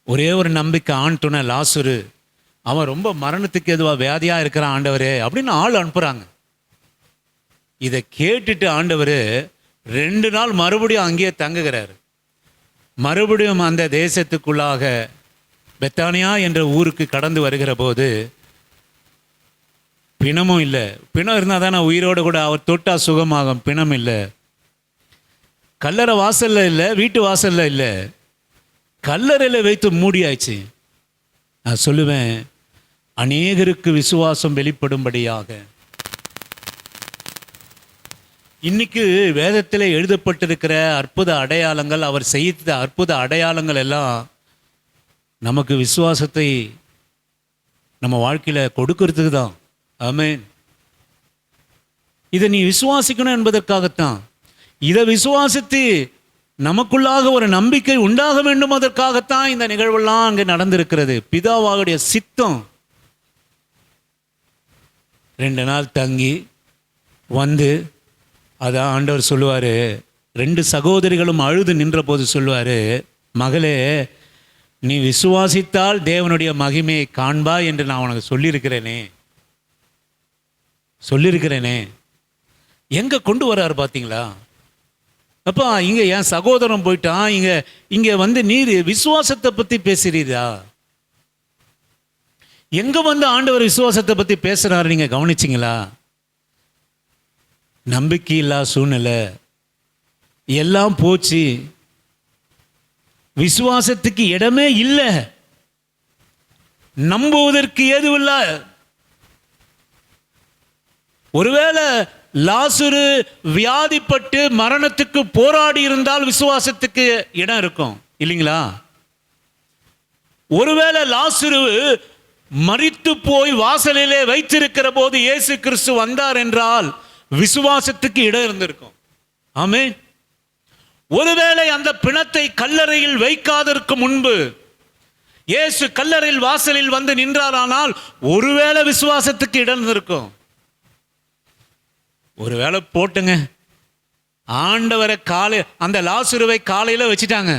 ஒரே ஒரு நம்பிக்கை, ஆண் துணை லாசரு, அவன் ரொம்ப மரணத்துக்கு எதுவா வியாதியா இருக்கிறான் ஆண்டவரே அப்படின்னு ஆள் அனுப்புறாங்க. இதை கேட்டுட்டு ஆண்டவர் 2 நாள் மறுபடியும் அங்கேயே தங்குகிறார். மறுபடியும் அந்த தேசத்துக்குள்ளாக பெத்தானியா என்ற ஊருக்கு கடந்து வருகிற போது பிணமும் இல்லை. பிணம் இருந்தால் தானே உயிரோடு கூட அவர் தொட்டா சுகமாகும். பிணம் இல்லை. கல்லறை வாசல்ல இல்லை, வீட்டு வாசல்ல இல்லை, கல்லறையில் வைத்து மூடியாச்சு. நான் சொல்லுவேன், அநேகருக்கு விசுவாசம் வெளிப்படும்படியாக இன்னைக்கு வேதத்தில் எழுதப்பட்டிருக்கிற அற்புத அடையாளங்கள், அவர் செய்த அற்புத அடையாளங்கள் எல்லாம் நமக்கு விசுவாசத்தை நம்ம வாழ்க்கையில் கொடுக்கறதுக்கு தான். ஆமென். இதை நீ விசுவாசிக்கணும் என்பதற்காகத்தான். இதை விசுவாசித்து நமக்குள்ளாக ஒரு நம்பிக்கை உண்டாக வேண்டும், அதற்காகத்தான் இந்த நிகழ்வெல்லாம் அங்கே நடந்திருக்கிறது. பிதாவாவுடைய சித்தம். 2 நாள் தங்கி வந்து அதான் ஆண்டவர் சொல்லுவார், 2 சகோதரிகளும் அழுது நின்ற போது சொல்லுவார், மகளே நீ விசுவாசித்தால் தேவனுடைய மகிமையை காண்பாய் என்று நான் உனக்கு சொல்லியிருக்கிறேனே. எங்க கொண்டு வர்றாரு பார்த்தீங்களா? அப்பா இங்க என் சகோதரன் போயிட்டான், இங்க வந்து நீர் விசுவாசத்தை பத்தி பேசுறீரா? எங்க வந்து ஆண்டவர் விசுவாசத்தை பத்தி பேசுறாரு, நீங்க கவனிச்சிங்களா? நம்பிக்கை இல்லா சூழ்நிலை எல்லாம் போச்சு, விசுவாசத்துக்கு இடமே இல்லை, நம்புவதற்கு ஏதுவில்லை. ஒருவேளை லாசரு வியாதிப்பட்டு மரணத்துக்கு போராடி இருந்தால் விசுவாசத்துக்கு இடம் இருக்கும் இல்லைங்களா? ஒருவேளை லாசரு மரித்து போய் வாசலிலே வைத்திருக்கிற போது இயேசு கிறிஸ்து வந்தார் என்றால் விசுவாசத்துக்கு இடம் இருந்திருக்கும். ஆமென். ஒருவேளை அந்த பிணத்தை கல்லறையில் வைக்காதற்கு முன்பு இயேசு கல்லறையில் வாசலில் வந்து நின்றாரானால் ஒருவேளை விசுவாசத்துக்கு இடம் இருந்திருக்கும். ஒருவேளை போட்டுங்க, ஆண்டவரை அந்த லாசருவை காலையில் வச்சுட்டாங்க,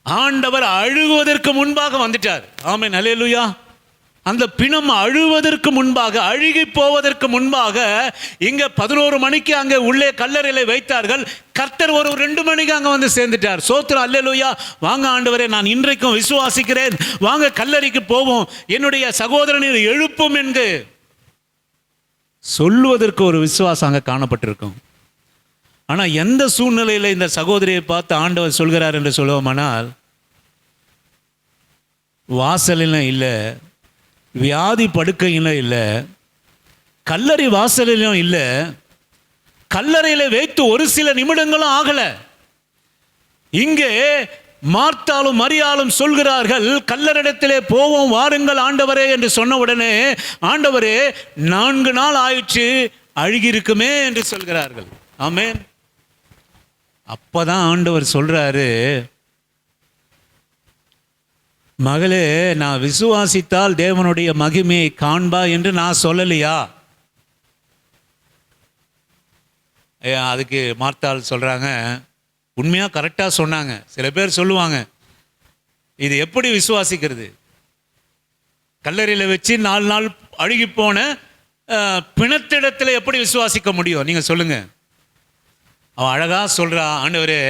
ஆண்டவர் அழுகுவதற்கு முன்பாக வந்துட்டார். ஆமென், அல்லேலூயா. அந்த பிணம் அழுவதற்கு முன்பாக, அழுகி போவதற்கு முன்பாக இங்க 11 மணிக்கு அங்கே உள்ளே கல்லறையில் வைத்தார்கள். கர்த்தர் ஒரு 2 மணிக்கு அங்கே வந்து சேர்ந்துட்டார். சோத்திரம், அல்லேலூயா. வாங்க ஆண்டவரே, நான் இன்றைக்கும் விசுவாசிக்கிறேன், வாங்க கல்லறைக்கு போவோம், என்னுடைய சகோதரனை எழுப்பும் என்று சொல்லுவதற்கு ஒரு விசுவாசம் அங்கே காணப்பட்டிருக்கும். ஆனால் எந்த சூழ்நிலையில் இந்த சகோதரியை பார்த்து ஆண்டவர் சொல்கிறார் என்று சொல்லுவோமானால், வாசலிலும் இல்லை, வியாதி படுக்கையிலும் இல்லை, கல்லறை வாசலிலும் இல்லை, கல்லறையில் வைத்து ஒரு சில நிமிடங்களும் ஆகலை. இங்கே மார்த்தாலும் மரியாளும் சொல்கிறார்கள், கல்லறையிடத்திலே போவோம் வாருங்கள் ஆண்டவரே என்று சொன்ன உடனே, ஆண்டவரே 4 நாள் ஆயிடுச்சு, அழுகிருக்குமே என்று சொல்கிறார்கள். ஆமென். அப்பதான் ஆண்டவர் சொல்றாரு, மகளே நான் விசுவாசித்தால் தேவனுடைய மகிமையை காண்பா என்று நான் சொல்லலையா? அதுக்கு மார்த்தாள் சொல்றாங்க, உண்மையா கரெக்டா சொன்னாங்க. சில பேர் சொல்லுவாங்க, இது எப்படி விசுவாசிக்கிறது? கல்லறையில் வச்சு 4 நாள் அழுகி போன பிணத்திடத்தில் எப்படி விசுவாசிக்க முடியும்? நீங்க சொல்லுங்க. அவன் அழகா சொல்றா, ஆண்டவரே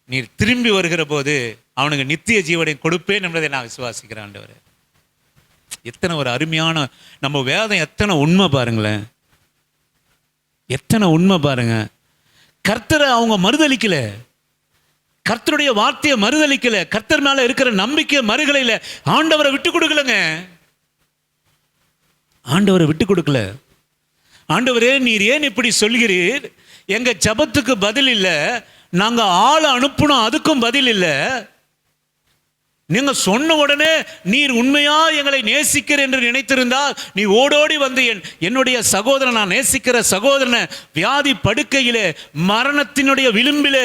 நீர் திரும்பி வருகிற போது அவனுக்கு நித்திய ஜீவனை கொடுப்பேன் என்பதை நான் விசுவாசிக்கிறேன் ஆண்டவரே. எத்தனை ஒரு அருமையான நம்ம வேதம், எத்தனை உண்மை பாருங்களேன், எத்தனை உண்மை பாருங்க. கர்த்தரை அவங்க மறுதலிக்கல, கர்த்தருடைய வார்த்தையை மறுதலிக்கல, கர்த்தர் மேல இருக்கிற நம்பிக்கை மறுதலிக்கல, ஆண்டவரை விட்டு கொடுக்கலங்க. ஆண்டவரை விட்டு கொடுக்கல. ஆண்டவரே நீர் ஏன் இப்படி சொல்கிறீர்? எங்க ஜபத்துக்கு பதில் இல்லை, நாங்க ஆளை அனுப்பணும், அதுக்கும் பதில் இல்லை. நீங்க சொன்ன உடனே நீர் உண்மையா எங்களை நேசிக்கிற என்று நினைத்திருந்தால் நீ ஓடோடி வந்து என்னுடைய சகோதரன், நான் நேசிக்கிற சகோதரனை வியாதி படுக்கையிலே மரணத்தினுடைய விளிம்பிலே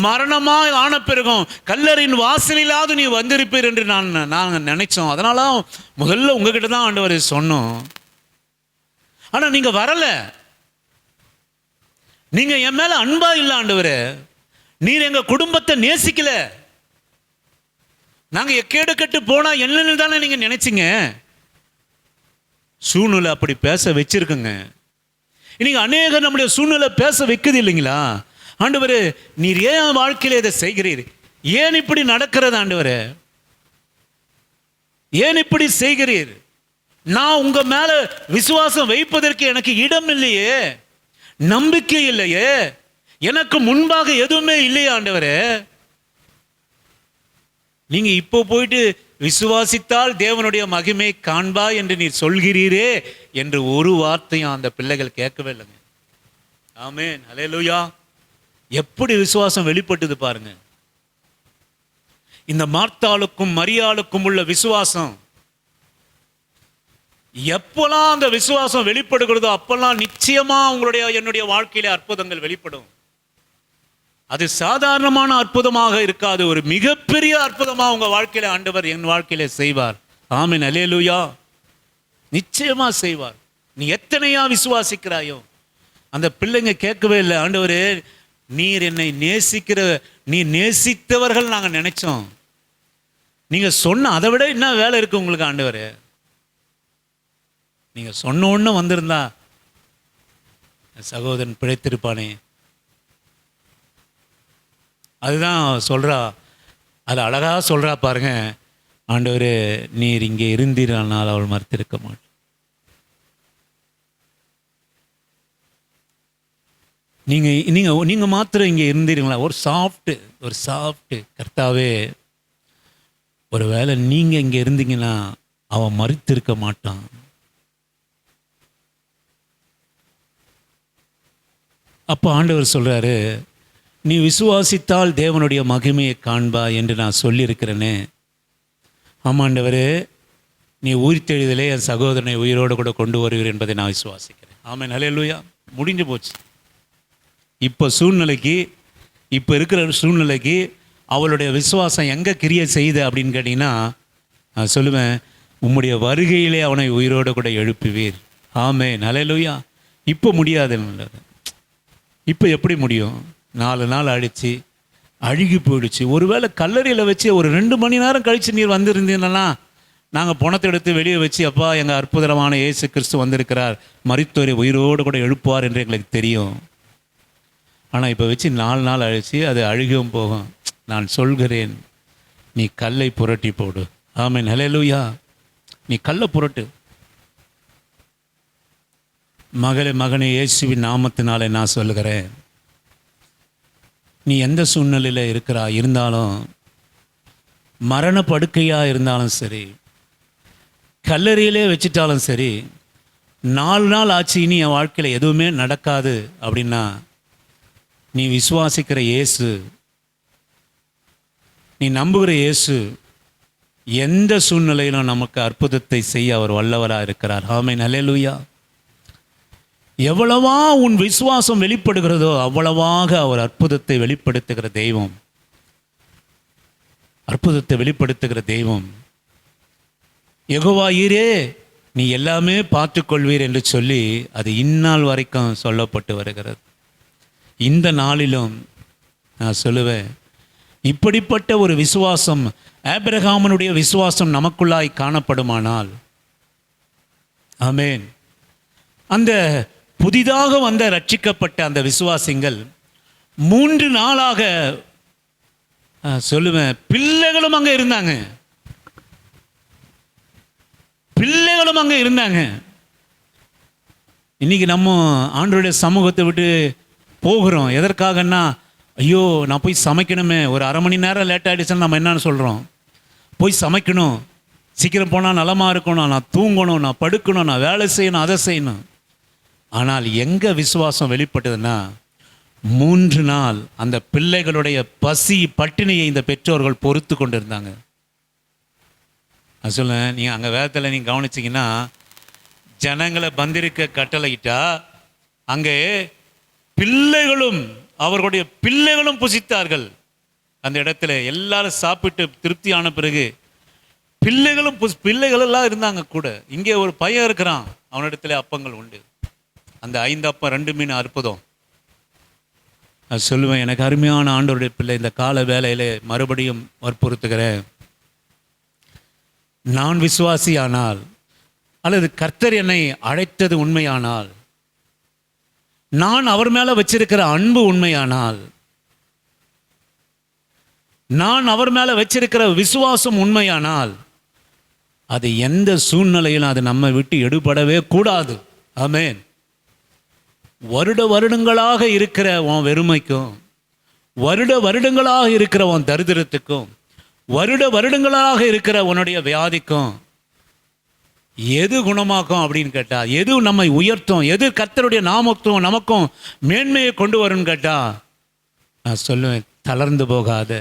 மரணமாய் ஆன பிறகும் கல்லறையின் வாசலிலாவது நீ வந்திருப்பீர் என்று நாங்கள் நினைச்சோம். அதனால முதல்ல உங்ககிட்ட தான் ஆண்டவர் சொன்னோம். ஆனா நீங்க வரல, நீங்க என் மேல அன்பா இல்லை ஆண்டவரே, நீர் எங்க குடும்பத்தை நேசிக்கல, நாங்க எக்கேடு கட்டு போனா என்னன்னு தானே நீங்க நினைச்சீங்க. சூழ்நிலை அப்படி பேச வச்சிருக்குங்க. இன்னைக்கு அநேக நம்முடைய சூழ்நிலை பேச வைக்குது இல்லைங்களா? ஆண்டவரே நீர் ஏன் வாழ்க்கையில இதை செய்கிறீர்? ஏன் இப்படி நடக்கிறது ஆண்டவரே? ஏன் இப்படி செய்கிறீர்? நான் உங்க மேல விசுவாசம் வைப்பதற்கு எனக்கு இடம் இல்லையே, நம்பிக்கை இல்லையே, எனக்கு முன்பாக எதுவுமே இல்லையே ஆண்டவரே. நீங்க இப்போ போயிட்டு விசுவாசித்தால் தேவனுடைய மகிமை காண்பா என்று நீர் சொல்கிறீரே என்று ஒரு வார்த்தையும் அந்த பிள்ளைகள் கேட்கவே இல்லைங்க. ஆமென், ஹல்லேலூயா. எப்படி விசுவாசம் வெளிப்பட்டது பாருங்க. இந்த மார்த்தாளுக்கும் மரியாளுக்கும் உள்ள விசுவாசம், எப்பெல்லாம் அந்த விசுவாசம் வெளிப்படுகிறதோ அப்பெல்லாம் நிச்சயமா என்னுடைய வாழ்க்கையில அற்புதங்கள் வெளிப்படும். அது சாதாரணமான அற்புதமாக இருக்காது, ஒரு மிகப்பெரிய அற்புதமா உங்க வாழ்க்கையில ஆண்டவர் என் வாழ்க்கையில செய்வார். ஆமென், அல்லேலூயா. நிச்சயமா செய்வார். நீ எத்தனையா விசுவாசிக்கிறாயோ. அந்த பிள்ளைங்க கேட்கவே இல்லை, ஆண்டவரே நீர் என்னை நீ நேசித்தவர்கள் நாங்க நினைச்சோம், நீங்க சொன்ன அதை விட என்ன வேலை இருக்கு உங்களுக்கு ஆண்டவரே, நீங்க சொன்ன ஒண்ணு வந்திருந்தா சகோதரன் பிழைத்திருப்பானே. அதுதான் சொல்றா, அது அழகா சொல்றா பாருங்க. ஆண்டவரே நீர் இங்கே இருந்தீரானால் அவள் மறுத்திருக்க மாட்டாள். நீங்க நீங்க நீங்க மாத்திரம் இங்கே இருந்தீங்களா, ஒரு சாஃப்ட் கர்த்தாவே, ஒருவேளை நீங்க இங்க இருந்தீங்கன்னா அவன் மறுத்திருக்க மாட்டான். அப்போ ஆண்டவர் சொல்றாரு, நீ விசுவாசித்தால் தேவனுடைய மகிமையை காண்பா என்று நான் சொல்லியிருக்கிறேனே. ஆமாண்டவரே, நீ உயிர்த்தெழுதலே என் சகோதரனை உயிரோடு கூட கொண்டு வருவீர் என்பதை நான் விசுவாசிக்கிறேன். ஆமென், ஹல்லேலூயா. முடிஞ்சு போச்சு. இப்போ இருக்கிற சூழ்நிலைக்கு அவளுடைய விசுவாசம் எங்கே கிரியை செய்த அப்படின்னு கேட்டிங்கன்னா, நான் சொல்லுவேன், உம்முடைய வருகையிலே அவனை உயிரோடு கூட எழுப்புவீர். ஆமென், ஹல்லேலூயா. இப்போ முடியாது. இப்போ எப்படி முடியும்? 4 நாள் அழிச்சு அழுகி போயிடுச்சு. ஒருவேளை கல்லறையில் வச்சு ஒரு 2 மணி நேரம் கழித்து நீர் வந்திருந்தீங்கன்னா நாங்கள் பணத்தை எடுத்து வெளியே வச்சு, அப்பா எங்கள் அற்புதமான இயேசு கிறிஸ்து வந்திருக்கிறார், மரித்தோரை உயிரோடு கூட எழுப்புவார் என்று எங்களுக்கு தெரியும். ஆனால் இப்போ வச்சு 4 நாள் அழிச்சு அது அழுகவும் போகும். நான் சொல்கிறேன், நீ கல்லை புரட்டி போடு. ஆமென், ஹல்லேலூயா. நீ கல்லை புரட்டு. மகனே, இயேசுவின் நாமத்தினாலே நான் சொல்லுகிறேன், நீ எந்த சூழ்நிலையில் இருந்தாலும், மரண படுக்கையாக இருந்தாலும் சரி, கல்லறையிலே வச்சிட்டாலும் சரி, 4 நாள் ஆச்சு இனி என் வாழ்க்கையில் எதுவுமே நடக்காது அப்படின்னா, நீ விசுவாசிக்கிற இயேசு, நீ நம்புகிற இயேசு எந்த சூழ்நிலையிலும் நமக்கு அற்புதத்தை செய்ய அவர் வல்லவராக இருக்கிறார். ஆமென், ஹல்லேலூயா. எவ்வளவா உன் விசுவாசம் வெளிப்படுகிறதோ அவ்வளவாக அவர் அற்புதத்தை வெளிப்படுத்துகிற தெய்வம். அற்புதத்தை வெளிப்படுத்துகிற தெய்வம். யெகோவா ஈரே, நீ எல்லாமே பார்த்துக்கொள்வீர் என்று சொல்லி அது இந்நாள் வரைக்கும் சொல்லப்பட்டு வருகிறது. இந்த நாளிலும் நான் சொல்லுவேன், இப்படிப்பட்ட ஒரு விசுவாசம், ஆபிரகாமனுடைய விசுவாசம் நமக்குள்ளாய் காணப்படுமானால், ஆமென், அந்த புதிதாக வந்த ரட்சிக்கப்பட்ட அந்த விசுவாசிகள் 3 நாளாக சொல்லுவேன், பிள்ளைகளும் அங்கே இருந்தாங்க. இன்னைக்கு நம்ம ஆண்டவருடைய சமூகத்தை விட்டு போகிறோம். எதற்காகன்னா, ஐயோ நான் போய் சமைக்கணுமே, ஒரு அரை மணி நேரம் லேட் ஆகிடுச்சுன்னு நம்ம என்னன்னு சொல்கிறோம், போய் சமைக்கணும், சீக்கிரம் போனால் நலமாக இருக்கணும், நான் தூங்கணும், நான் படுக்கணும், நான் வேலை செய்யணும், அதை செய்யணும். ஆனால் எங்கே விசுவாசம் வெளிப்பட்டதுன்னா, 3 நாள் அந்த பிள்ளைகளுடைய பசி பட்டினியை இந்த பெற்றோர்கள் பொறுத்து கொண்டு இருந்தாங்க. நான் சொல்லுவேன், நீங்கள் அங்கே வேதத்தில் நீங்கள் கவனிச்சிங்கன்னா, ஜனங்களை பந்திருக்க கட்டளையிட்டா அங்கே பிள்ளைகளும் அவர்களுடைய பிள்ளைகளும் புசித்தார்கள். அந்த இடத்துல எல்லாரும் சாப்பிட்டு திருப்தியான பிறகு பிள்ளைகளெல்லாம் இருந்தாங்க கூட. இங்கே ஒரு பையன் இருக்கிறான், அவனிடத்துல அப்பங்கள் உண்டு. அந்த 5 அப்பம் 2 மீன் அற்புதம். நான் சொல்லுவேன், எனக்கு அருமையான ஆண்டவருடைய பிள்ளை, இந்த கால வேலையிலே மறுபடியும் வற்புறுத்துகிறேன், நான் விசுவாசியானால் அல்லது கர்த்தர் என்னை அழைத்தது உண்மையானால், நான் அவர் மேல வச்சிருக்கிற அன்பு உண்மையானால், நான் அவர் மேல வச்சிருக்கிற விசுவாசம் உண்மையானால், அது எந்த சூழ்நிலையிலும் அது நம்ம விட்டு எடுபடவே கூடாது. ஆமென். வருடங்களாக இருக்கிற உன் வெறுமைக்கும், வருடங்களாக இருக்கிற உன் தரித்திரத்துக்கும், வருடங்களாக இருக்கிற உன்னுடைய வியாதிக்கும் எது குணமாக்கும் அப்படின்னு கேட்டா, எது நம்மை உயர்த்தும், எது கர்த்தருடைய நாமத்துவம் நமக்கும் மேன்மையை கொண்டு வரும்னு கேட்டா, நான் சொல்லுவேன், தளர்ந்து போகாத,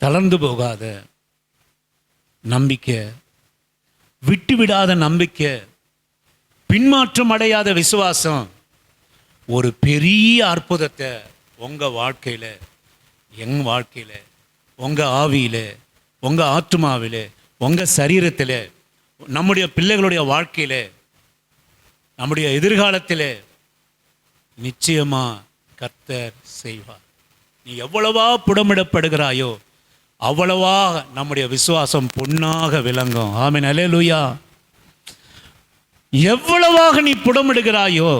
தளர்ந்து போகாத நம்பிக்கை, விட்டு விடாத நம்பிக்கை, பின்மாற்றம் அடையாத விசுவாசம் ஒரு பெரிய அற்புதத்தை உங்க வாழ்க்கையில, என் வாழ்க்கையில, உங்க ஆவியில, உங்க ஆத்துமாவிலே, உங்க சரீரத்தில், நம்முடைய பிள்ளைகளுடைய வாழ்க்கையில, நம்முடைய எதிர்காலத்தில் நிச்சயமா கர்த்தர் செய்வார். நீ எவ்வளவா புடமிடப்படுகிறாயோ அவ்வளவா நம்முடைய விசுவாசம் பொன்னாக விளங்கும். ஆமென், அல்லேலூயா. எவ்வளவாக நீ புடமிடுகிறாயோ,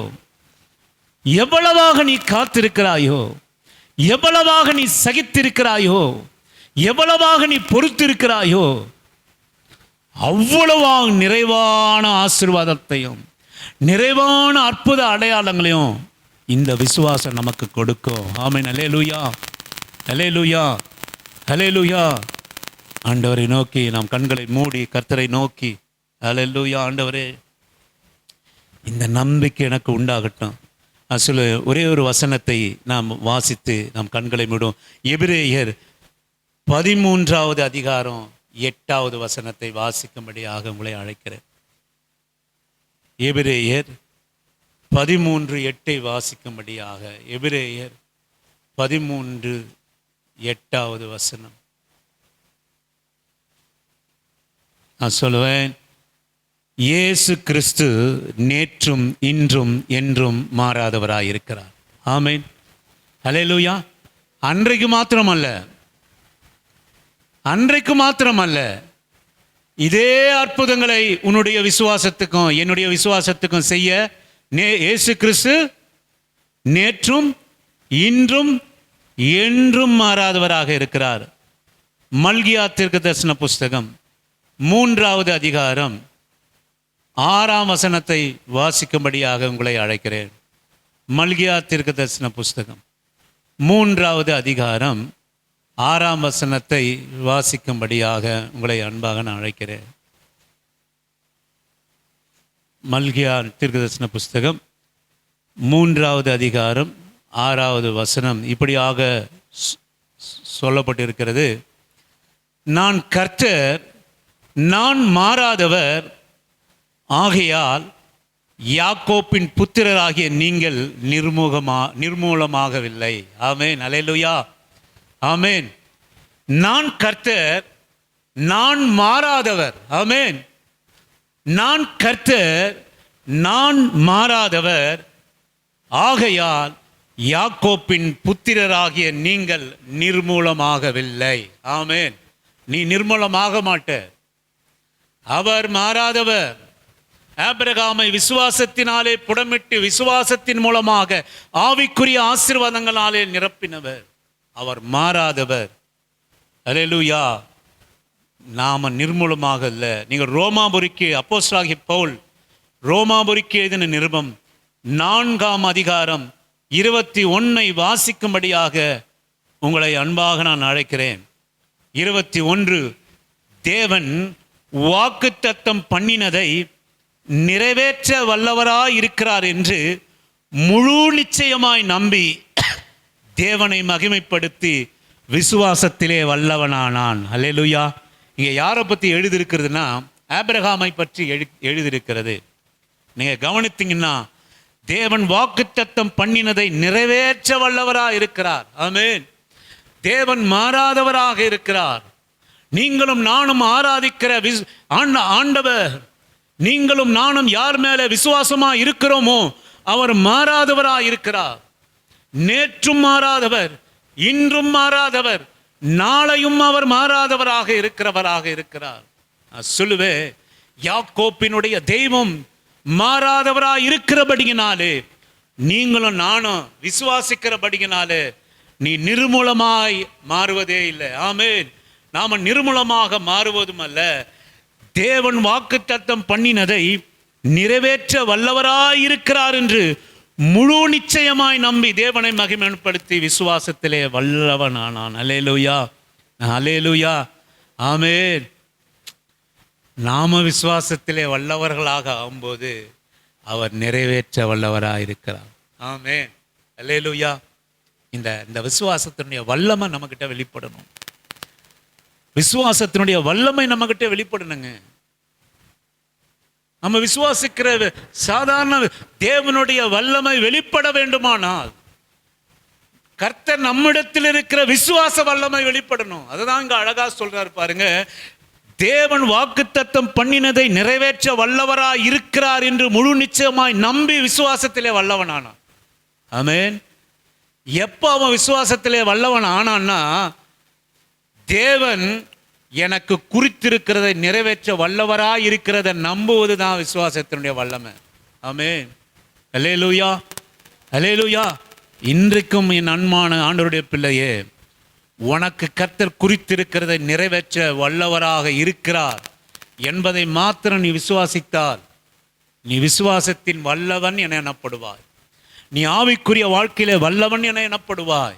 எவ்வளவாக நீ காத்திருக்கிறாயோ, எவ்வளவாக நீ சகித்திருக்கிறாயோ, எவ்வளவாக நீ பொறுத்திருக்கிறாயோ, அவ்வளவாக நிறைவான ஆசீர்வாதத்தையும் நிறைவான அற்புத அடையாளங்களையும் இந்த விசுவாசம் நமக்கு கொடுக்கும். ஆமென், அல்லேலூயா, அல்லேலூயா, அல்லேலூயா. ஆண்டவரை நோக்கி நாம் கண்களை மூடி கர்த்தரை நோக்கி, அல்லேலூயா, ஆண்டவரே இந்த நம்பிக்கை எனக்கு உண்டாகட்டும். சொல்ல ஒரே ஒரு வசனத்தை நாம் வாசித்து நாம் கண்களை மூடும். எபிரேயர் 13வது அதிகாரம் 8வது வசனத்தை வாசிக்கும்படியாக உங்களை அழைக்கிறேன். எபிரேயர் 13:8 வாசிக்கும்படியாக. எபிரேயர் 13:8 வசனம். நான் சொல்லுவேன், இயேசு கிறிஸ்து நேற்றும் இன்றும் என்றும் மாறாதவராயிருக்கிறார். ஆமென், அல்லேலூயா. அன்றைக்கு மாத்திரமல்ல, அன்றைக்கு மாத்திரமல்ல, இதே அற்புதங்களை உன்னுடைய விசுவாசத்துக்கும் என்னுடைய விசுவாசத்துக்கும் செய்ய இயேசு கிறிஸ்து நேற்றும் இன்றும் என்றும் மாறாதவராக இருக்கிறார். மல்கியா தீர்க்கதரிசன புஸ்தகம் 3வது அதிகாரம் 6ஆம் வசனத்தை வாசிக்கும்படியாக உங்களை அழைக்கிறேன். மல்கியா தீர்க்கதரிசன புஸ்தகம் 3வது அதிகாரம் 6ஆம் வசனத்தை வாசிக்கும்படியாக உங்களை அன்பாக நான் அழைக்கிறேன். மல்கியா தீர்க்கதரிசன புஸ்தகம் 3வது அதிகாரம் 6வது வசனம் இப்படியாக சொல்லப்பட்டிருக்கிறது. நான் கர்த்தர், நான் மாறாதவர் ஆகையால் யாக்கோப்பின் புத்திரராகிய நீங்கள் நிர்மூலமாகவில்லை. ஆமென், அல்லேலூயா, ஆமென். நான் கர்த்தர், நான் மாறாதவர். ஆமென். நான் கர்த்தர், நான் மாறாதவர் ஆகையால் யாக்கோப்பின் புத்திரராகிய நீங்கள் நிர்மூலமாகவில்லை. ஆமென். நீ நிர்மூலமாக மாட்ட. அவர் மாறாதவர். ஆபிரகாமை விசுவாசத்தினாலே புடமிட்டு விசுவாசத்தின் மூலமாக ஆவிக்குரிய ஆசீர்வாதங்களாலே நிரப்பினவர். அவர் மாறாதவர். அல்லேலூயா. நாம நிர்மூலமாக இல்லை. நீங்கள் ரோமாபுரிக்கு அப்போஸ்தலனாகிய பவுல் ரோமாபுரிக்கு எழுதின நிருபம் 4ஆம் அதிகாரம் 21 வாசிக்கும்படியாக உங்களை அன்பாக நான் அழைக்கிறேன். 21. தேவன் வாக்குத்தத்தம் பண்ணினதை நிறைவேற்ற வல்லவராய் இருக்கிறார் என்று முழு நிச்சயமாய் நம்பி தேவனை மகிமைப்படுத்தி விசுவாசத்திலே வல்லவனானான். அல்லேலூயா. இங்கே யாரை பற்றி எழுதியிருக்கிறதுனா ஆபிரகாமை பற்றி எழுதியிருக்கிறது. நீங்க கவனித்தீங்கன்னா, தேவன் வாக்குத்தத்தம் பண்ணினதை நிறைவேற்ற வல்லவராக இருக்கிறார். ஆமென். தேவன் மாறாதவராக இருக்கிறார். நீங்களும் நானும் ஆராதிக்கிற ஆண்டவர், நீங்களும் நானும் யார் மேல விசுவாசமா இருக்கிறோமோ அவர் மாறாதவராக இருக்கிறார். நேற்றும் மாறாதவர், இன்றும் மாறாதவர், நாளையும் அவர் மாறாதவராக இருக்கிறார். சொல்லுவே, யாக்கோப்பினுடைய தெய்வம் மாறாதவராக இருக்கிறபடியினாலே நீங்களும் நானும் விசுவாசிக்கிறபடியினாலே நீ நிர்மூலமாய் மாறுவதே இல்லை. ஆமென். நாம நிர்மூலமாக மாறுவதும் அல்ல, தேவன் வாக்குத்தத்தம் பண்ணினதை நிறைவேற்ற வல்லவராய் இருக்கிறார் என்று முழு நிச்சயமாய் நம்பி தேவனை மகிமைப்படுத்தி விசுவாசத்திலே வல்லவனானான். அல்லேலூயா, அல்லேலூயா, ஆமென். நாம விசுவாசத்திலே வல்லவர்களாக ஆகும்போது அவர் நிறைவேற்ற வல்லவராக இருக்கிறார். ஆமென், அல்லேலூயா. இந்த விசுவாசத்தினுடைய வல்லமை நம்மகிட்ட வெளிப்படணும். விசுவாசத்தினுடைய வல்லமை நம்மகிட்ட வெளிப்படணுங்க. நம்ம விசுவாசிக்கிற சாதாரண தேவனுடைய வல்லமை வெளிப்பட வேண்டுமானால் கர்த்தர் நம்மிடத்தில் இருக்கிற விசுவாச வல்லமை வெளிப்படணும். அதுதான் இங்க அழகா சொல்றாரு பாருங்க. தேவன் வாக்குத்தத்தம் பண்ணினதை நிறைவேற்ற வல்லவராய் இருக்கிறார் என்று முழு நிச்சயமாய் நம்பி விசுவாசத்திலே வல்லவனானான். ஆமென். எப்போ அவன் விசுவாசத்திலே வல்லவன் ஆனான்னா, தேவன் எனக்கு குறித்திருக்கிறதை நிறைவேற்ற வல்லவராய் இருக்கிறத நம்புவது தான் விசுவாசத்தினுடைய வல்லமை. ஆமென், அல்லேலூயா, அல்லேலூயா. இன்றைக்கும் என் அன்பான ஆண்டவருடைய பிள்ளையே, உனக்கு கர்த்தர் குறித்திருக்கிறதை நிறைவேற்ற வல்லவராக இருக்கிறார் என்பதை மாத்திரம் நீ விசுவாசித்தால் நீ விசுவாசத்தின் வல்லவன் என எண்ணப்படுவாய். நீ ஆவிக்குரிய வாழ்க்கையில வல்லவன் என எண்ணப்படுவாய்.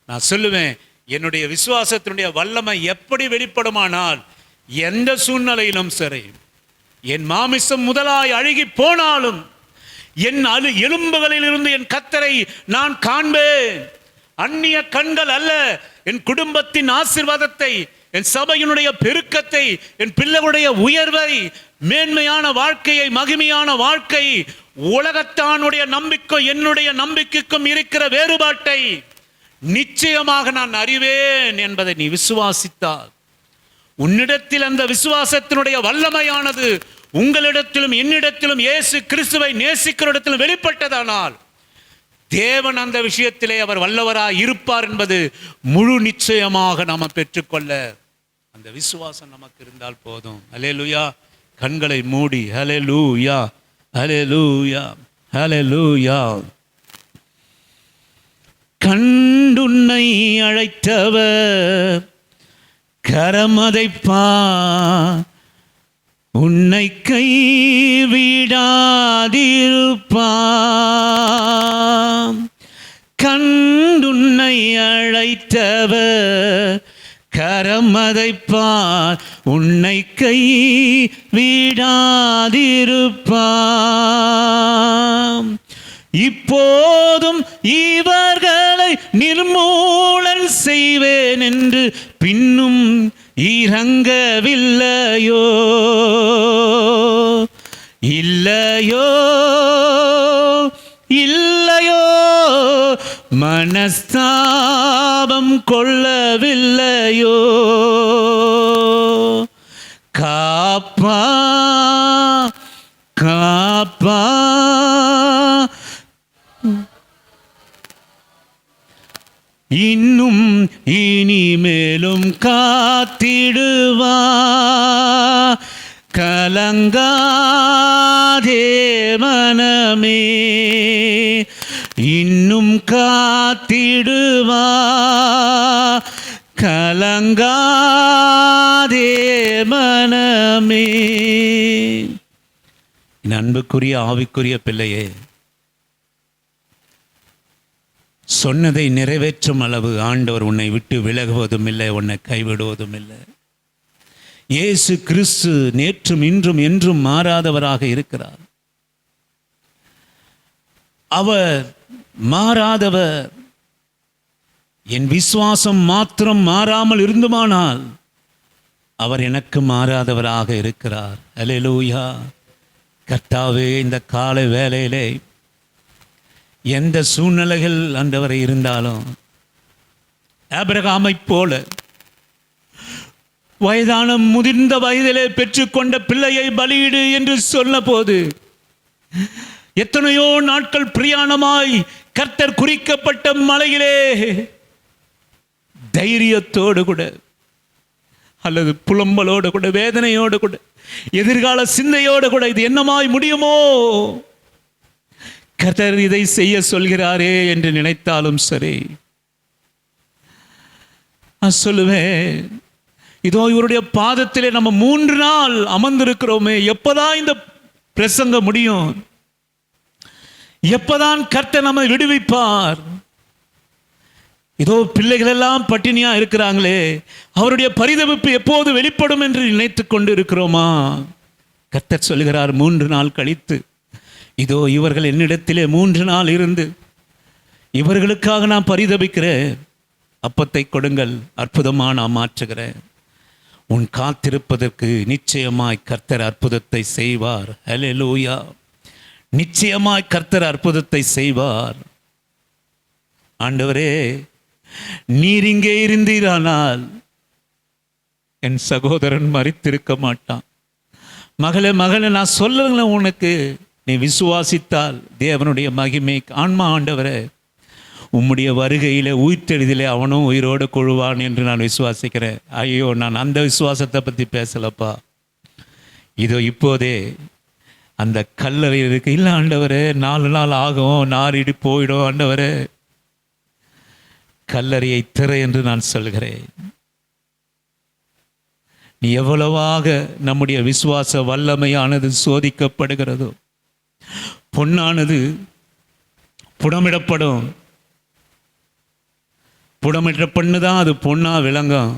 நான் சொல்லுவேன், என்னுடைய விசுவாசத்தினுடைய வல்லமை எப்படி வெளிப்படுமானால், எந்த சூழ்நிலையிலும் சரி, என் மாமிசம் முதலாய் அழுகி போனாலும் என் எலும்புகளில் இருந்து என் கர்த்தரை நான் காண்பேன். அந்நிய கண்கள் அல்ல, என் குடும்பத்தின் ஆசீர்வாதத்தை, என் சபையினுடைய பெருக்கத்தை, என் பிள்ளைகளுடைய உயர்வை, மேன்மையான வாழ்க்கையை, மகிமையான வாழ்க்கை, உலகத்தானுடைய நம்பிக்கை என்னுடைய நம்பிக்கைக்கும் இருக்கிற வேறுபாட்டை நிச்சயமாக நான் அறிவேன் என்பதை நீ விசுவாசித்தால், உன்னிடத்தில் அந்த விசுவாசத்தினுடைய வல்லமையானது உங்களிடத்திலும் என்னிடத்திலும் இயேசு கிறிஸ்துவை நேசிக்கிற இடத்திலும் வெளிப்பட்டதானால், தேவன் அந்த விஷயத்திலே அவர் வல்லவராய் இருப்பார் என்பது முழு நிச்சயமாக நாம் பெற்றுக்கொள்ள அந்த விசுவாசம் நமக்கு இருந்தால் போதும். அல்லேலூயா. கண்களை மூடி அல்லேலூயா, அல்லேலூயா, அல்லேலூயா. கண்டுன்னை அழைத்தவர் கரமதைப்பா, உன்னை கைவிடாதிருப்பா. கண்டுன்னை அழைத்தவர் கரமதைப்பார், உன்னை கைவிடாதிருப்பா. இப்போதும் இவர்களை நிர்மூலன் செய்வேன் என்று பின்னும் இறங்கவில்லையோ, இல்லையோ, இல்லையோ, மனஸ்தாபம் கொள்ளவில்லையோ. காப்பா, காப்பா, இன்னும் இனிமேலும் காத்திடுவா. கலங்காதே மனமே, இன்னும் காத்திடுவா. கலங்காதே மனமே. என் அன்புக்குரிய ஆவிக்குரிய பிள்ளையே, சொன்னதை நிறைவேற்றும் அளவு ஆண்டவர் உன்னை விட்டு விலகுவதும் இல்லை, உன்னை கைவிடுவதும் இல்லை. இயேசு கிறிஸ்து நேற்றும் இன்றும் என்றும் மாறாதவராக இருக்கிறார். அவர் மாறாதவர். என் விசுவாசம் மாத்திரம் மாறாமல் இருந்துமானால் அவர் எனக்கு மாறாதவராக இருக்கிறார். அல்லேலூயா. கர்த்தாவே, இந்த காலை வேளையிலே எந்த சூழ்நிலைகள் ஆண்டவரை இருந்தாலும், ஆபிரகாமை போல வயதான முதிர்ந்த வயதிலே பெற்றுக்கொண்ட பிள்ளையை பலியிடு என்று சொன்ன போது, எத்தனையோ நாட்கள் பிரயாணமாய் கர்த்தர் குறிக்கப்பட்ட மலையிலே தைரியத்தோடு கூட அல்லது புலம்பலோடு கூட, வேதனையோடு கூட, எதிர்கால சிந்தையோடு கூட, இது என்னமாய் முடியுமோ, கர்த்தர் இதை செய்ய சொல்கிறாரே என்று நினைத்தாலும் சரி, நான் சொல்லுவேன், இதோ இவருடைய பாதத்திலே நம்ம 3 நாள் அமர்ந்திருக்கிறோமே, எப்பதான் இந்த பிரசங்கம் முடியும், எப்பதான் கர்த்தர் நம்மை விடுவிப்பார், இதோ பிள்ளைகள் எல்லாம் பட்டினியா இருக்கிறாங்களே, அவருடைய பரிதவிப்பு எப்போது வெளிப்படும் என்று நினைத்து கொண்டு இருக்கிறோமா? கர்த்தர் சொல்கிறார், 3 நாள் கழித்து இதோ இவர்கள் என்னிடத்திலே 3 நாள் இருந்து இவர்களுக்காக நான் பரிதபிக்கிறேன், அப்பத்தை கொடுங்கள், அற்புதமாக நான் மாற்றுகிறேன். உன் காத்திருப்பதற்கு நிச்சயமாய் கர்த்தர் அற்புதத்தை செய்வார். ஹல்லேலூயா! நிச்சயமாய் கர்த்தர் அற்புதத்தை செய்வார். ஆண்டவரே, நீர் இங்கே இருந்தீரானால் என் சகோதரன் மரித்திருக்க மாட்டான். மகளே, நான் சொல்லல உனக்கு, நீ விசுவாசித்தால் தேவனுடைய மகிமை ஆன்மா. ஆண்டவரே, உம்முடைய வருகையிலே உயிர்த்தெழுதிலே அவனும் உயிரோடு கொழுவான் என்று நான் விசுவாசிக்கிறேன். ஐயோ, நான் அந்த விசுவாசத்தை பற்றி பேசலப்பா. இதோ இப்போதே அந்த கல்லறை இருக்கு. இல்லை ஆண்டவரே, 4 நாள் ஆகும், நாரிடி போயிடும். ஆண்டவரே, கல்லறையை திற என்று நான் சொல்கிறேன். நீ எவ்வளவாக நம்முடைய விசுவாச வல்லமையானது சோதிக்கப்படுகிறதோ, பொன்னானது புடமிடப்படும். புடமிட்ட பொண்ணுதான் அது பொண்ணா விளங்கும்.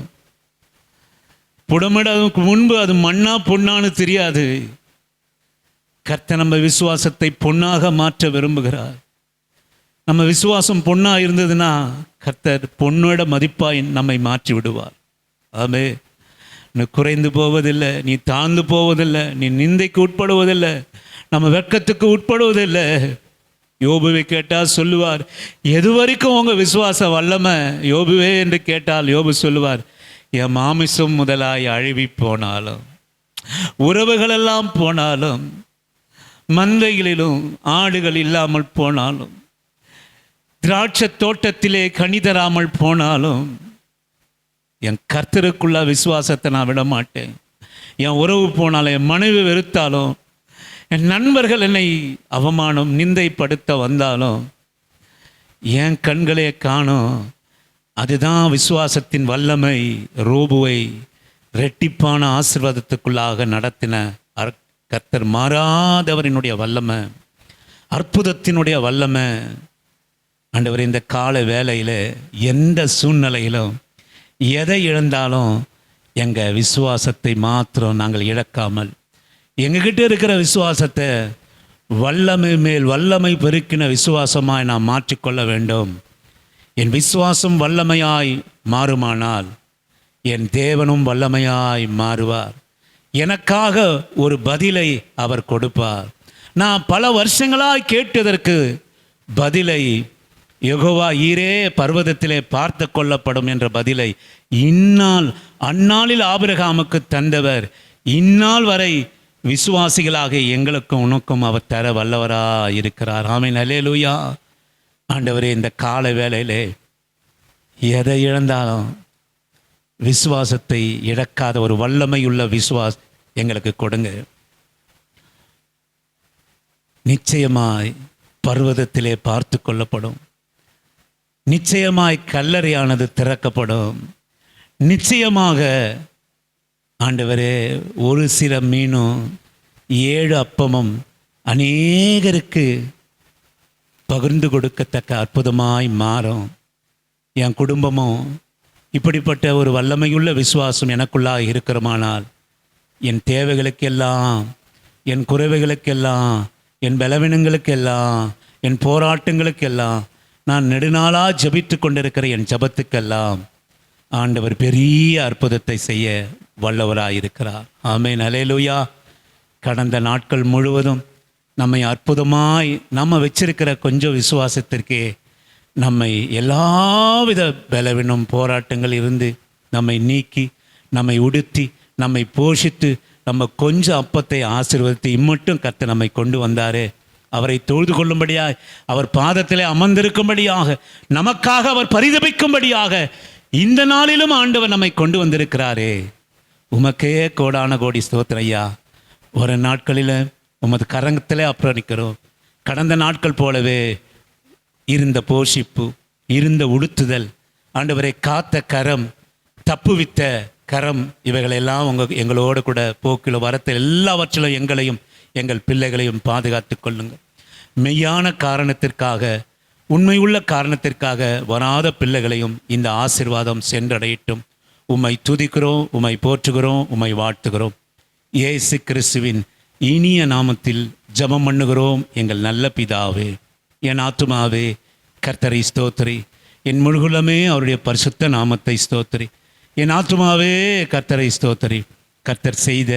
புடமிடக்கு முன்பு அது மண்ணா பொண்ணான்னு தெரியாது. கர்த்தர் நம்ம விசுவாசத்தை பொன்னாக மாற்ற விரும்புகிறார். நம்ம விசுவாசம் பொண்ணா இருந்ததுன்னா கர்த்தர் பொண்ணோட மதிப்பாய் நம்மை மாற்றி விடுவார். ஆமே, நீ குறைந்து போவதில்லை, நீ தாழ்ந்து போவதில்லை, நீ நிந்தைக்கு உட்படுவதில்லை, நம்ம வெட்கத்துக்கு உட்படுவதில்லை. யோபுவை கேட்டால் சொல்லுவார், எது வரைக்கும் உங்கள் விசுவாச வல்லமை யோபுவே என்று கேட்டால் யோபு சொல்லுவார், என் மாமிசம் முதலாய் அழுவி போனாலும், உறவுகளெல்லாம் போனாலும், மந்தைகளிலும் ஆடுகள் இல்லாமல் போனாலும், திராட்சை தோட்டத்திலே கனி தராமல் போனாலும், என் கர்த்தருக்குள்ள விசுவாசத்தை நான் விட மாட்டேன். என் உறவு போனாலும், என் மனைவி வெறுத்தாலும், என் நண்பர்கள் என்னை அவமானம் நிந்தைப்படுத்த வந்தாலும், என் கண்களே காணும். அதுதான் விசுவாசத்தின் வல்லமை. ரோபுவை ரெட்டிப்பான ஆசீர்வாதத்துக்குள்ளாக நடத்தின கர்த்தர் மாறாதவரினுடைய வல்லமை, அற்புதத்தினுடைய வல்லமை. ஆண்டவர், இந்த கால வேளையில் எந்த சூழ்நிலையிலும் எதை இழந்தாலும் எங்கள் விசுவாசத்தை மாத்திரம் நாங்கள் இழக்காமல், எங்ககிட்ட இருக்கிற விசுவாசத்தை வல்லமை மேல் வல்லமை பெருக்கின விசுவாசமாய் நாம் மாற்றிக்கொள்ள வேண்டும். என் விசுவாசம் வல்லமையாய் மாறுமானால் என் தேவனும் வல்லமையாய் மாறுவார். எனக்காக ஒரு பதிலை அவர் கொடுப்பார். நான் பல வருஷங்களாய் கேட்டதற்கு பதிலை யெகோவா ஈரே பர்வதத்திலே பார்த்து கொள்ளப்படும் என்ற பதிலை அந்நாளில் ஆபிரகாமுக்கு தந்தவர் இந்நாள் வரை விசுவாசிகளாக எங்களுக்கும் உனக்கும் அவர் தர வல்லவராக இருக்கிறார். ஆமென், அல்லேலூயா. ஆண்டவரே, இந்த கால வேளையிலே எதை இழந்தாலும் விசுவாசத்தை இழக்காத ஒரு வல்லமையுள்ள விசுவாஸ் எங்களுக்கு கொடுங்க. நிச்சயமாய் பர்வதத்திலே பார்த்து கொள்ளப்படும். நிச்சயமாய் கல்லறையானது திறக்கப்படும். நிச்சயமாக ஆண்டவரே, ஒரு சில மீனும் 7 அப்பமும் அநேகருக்கு பகிர்ந்து கொடுக்கத்தக்க அற்புதமாய் மாறும். என் குடும்பமும் இப்படிப்பட்ட ஒரு வல்லமையுள்ள விசுவாசம் எனக்குள்ளாக இருக்கிறமானால் என் தேவைகளுக்கெல்லாம், என் குறைவுகளுக்கெல்லாம், என் பலவீனங்களுக்கெல்லாம், என் போராட்டங்களுக்கெல்லாம், நான் நெடுநாளாக ஜபித்து கொண்டிருக்கிற என் ஜபத்துக்கெல்லாம் ஆண்டவர் பெரிய அற்புதத்தை செய்ய வல்லவராயிருக்கிறார். ஆமென், அல்லேலூயா. கடந்த நாட்கள் முழுவதும் நம்மை அற்புதமாய் நம்ம வச்சிருக்கிற கொஞ்சம் விசுவாசத்திற்கே நம்மை எல்லாவித பலவீனம் போராட்டங்கள் இருந்து நம்மை நீக்கி, நம்மை உடுத்தி, நம்மை போஷித்து, நம்ம கொஞ்சம் அப்பத்தை ஆசீர்வதித்து இம்மட்டும் கர்த்தர் நம்மை கொண்டு வந்தாரே. அவரை தொழுது கொள்ளும்படியாக, அவர் பாதத்திலே அமர்ந்திருக்கும்படியாக, நமக்காக அவர் பரிதபிக்கும்படியாக இந்த நாளிலும் ஆண்டவர் நம்மை கொண்டு வந்திருக்கிறாரே. உமக்கே கோடான கோடி ஸ்தோத்திரம் ஐயா. ஒரு நாட்களில் உமது கரங்கத்திலே அர்ப்பணிக்கிறோம். கடந்த நாட்கள் போலவே இருந்த போஷிப்பு, இருந்த உடுத்துதல், ஆண்டவரை காத்த கரம், தப்புவித்த கரம், இவைகளெல்லாம் எங்களோடு கூட போக்கில் வரத்தில் எல்லாவற்றிலும் எங்களையும் எங்கள் பிள்ளைகளையும் பாதுகாத்து கொள்ளுங்கள். மெய்யான காரணத்திற்காக உண்மையுள்ள காரணத்திற்காக வராத பிள்ளைகளையும் இந்த ஆசீர்வாதம் சென்றடையட்டும். உம்மை துதிக்கிறோம், உம்மை போற்றுகிறோம், உம்மை வாழ்த்துகிறோம். இயேசு கிறிஸ்துவின் இனிய நாமத்தில் ஜெபம் பண்ணுகிறோம் எங்கள் நல்ல பிதாவே. என் ஆத்துமாவே கர்த்தரை ஸ்தோத்திரி, என் முழுகுலமே அவருடைய பரிசுத்த நாமத்தை ஸ்தோத்திரி. என் ஆத்துமாவே கர்த்தரை ஸ்தோத்திரி. கர்த்தர் செய்த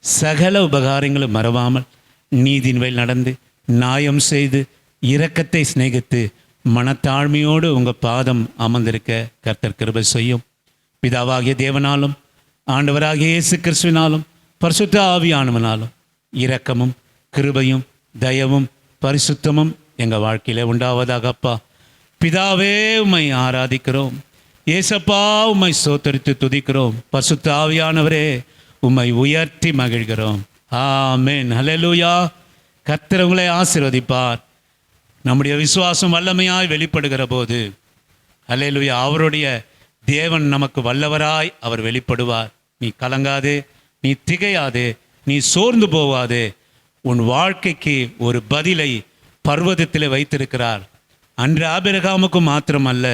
சகல உபகாரங்களும் மறவாமல் நீதியின் வழி நடந்து நியாயம் செய்து இரக்கத்தை சிநேகித்து மனத்தாழ்மையோடு உங்கள் பாதம் அமர்ந்திருக்க கர்த்தர் கிருபை செய்யும். பிதாவாகிய தேவனாலும் ஆண்டவராகிய இயேசு கிறிஸ்துவினாலும் பரிசுத்த ஆவியானவனாலும் இரக்கமும் கிருபையும் தயவும் பரிசுத்தமும் எங்கள் வாழ்க்கையில் உண்டாவதாக. அப்பா பிதாவே உம்மை ஆராதிக்கிறோம். ஏசப்பா உம்மை ஸ்தோத்தரித்து துதிக்கிறோம். பரிசுத்த ஆவியானவரே உம்மை உயர்த்தி மகிழ்கிறோம். ஆமென். ஹல்லேலூயா. கர்த்தர் உங்களை ஆசீர்வதிப்பார். நம்முடைய விசுவாசம் வல்லமையாய் வெளிப்படுகிற போது ஹல்லேலூயா, அவருடைய தேவன் நமக்கு வல்லவராய் அவர் வெளிப்படுவார். நீ கலங்காதே, நீ திகையாதே, நீ சோர்ந்து போவாதே. உன் வாழ்க்கைக்கு ஒரு பதிலை பர்வதத்தில் வைத்திருக்கிறார். அன்று ஆபிரகாமுக்கு மாத்திரமல்ல,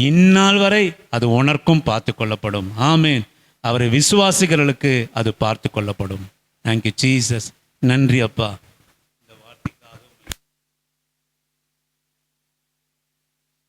இந்நாள் வரை அது உனக்கும் பார்த்து கொள்ளப்படும். ஆமேன். அவரை விசுவாசிகளுக்கு அது பார்த்து கொள்ளப்படும். Thank you Jesus. நன்றி அப்பா.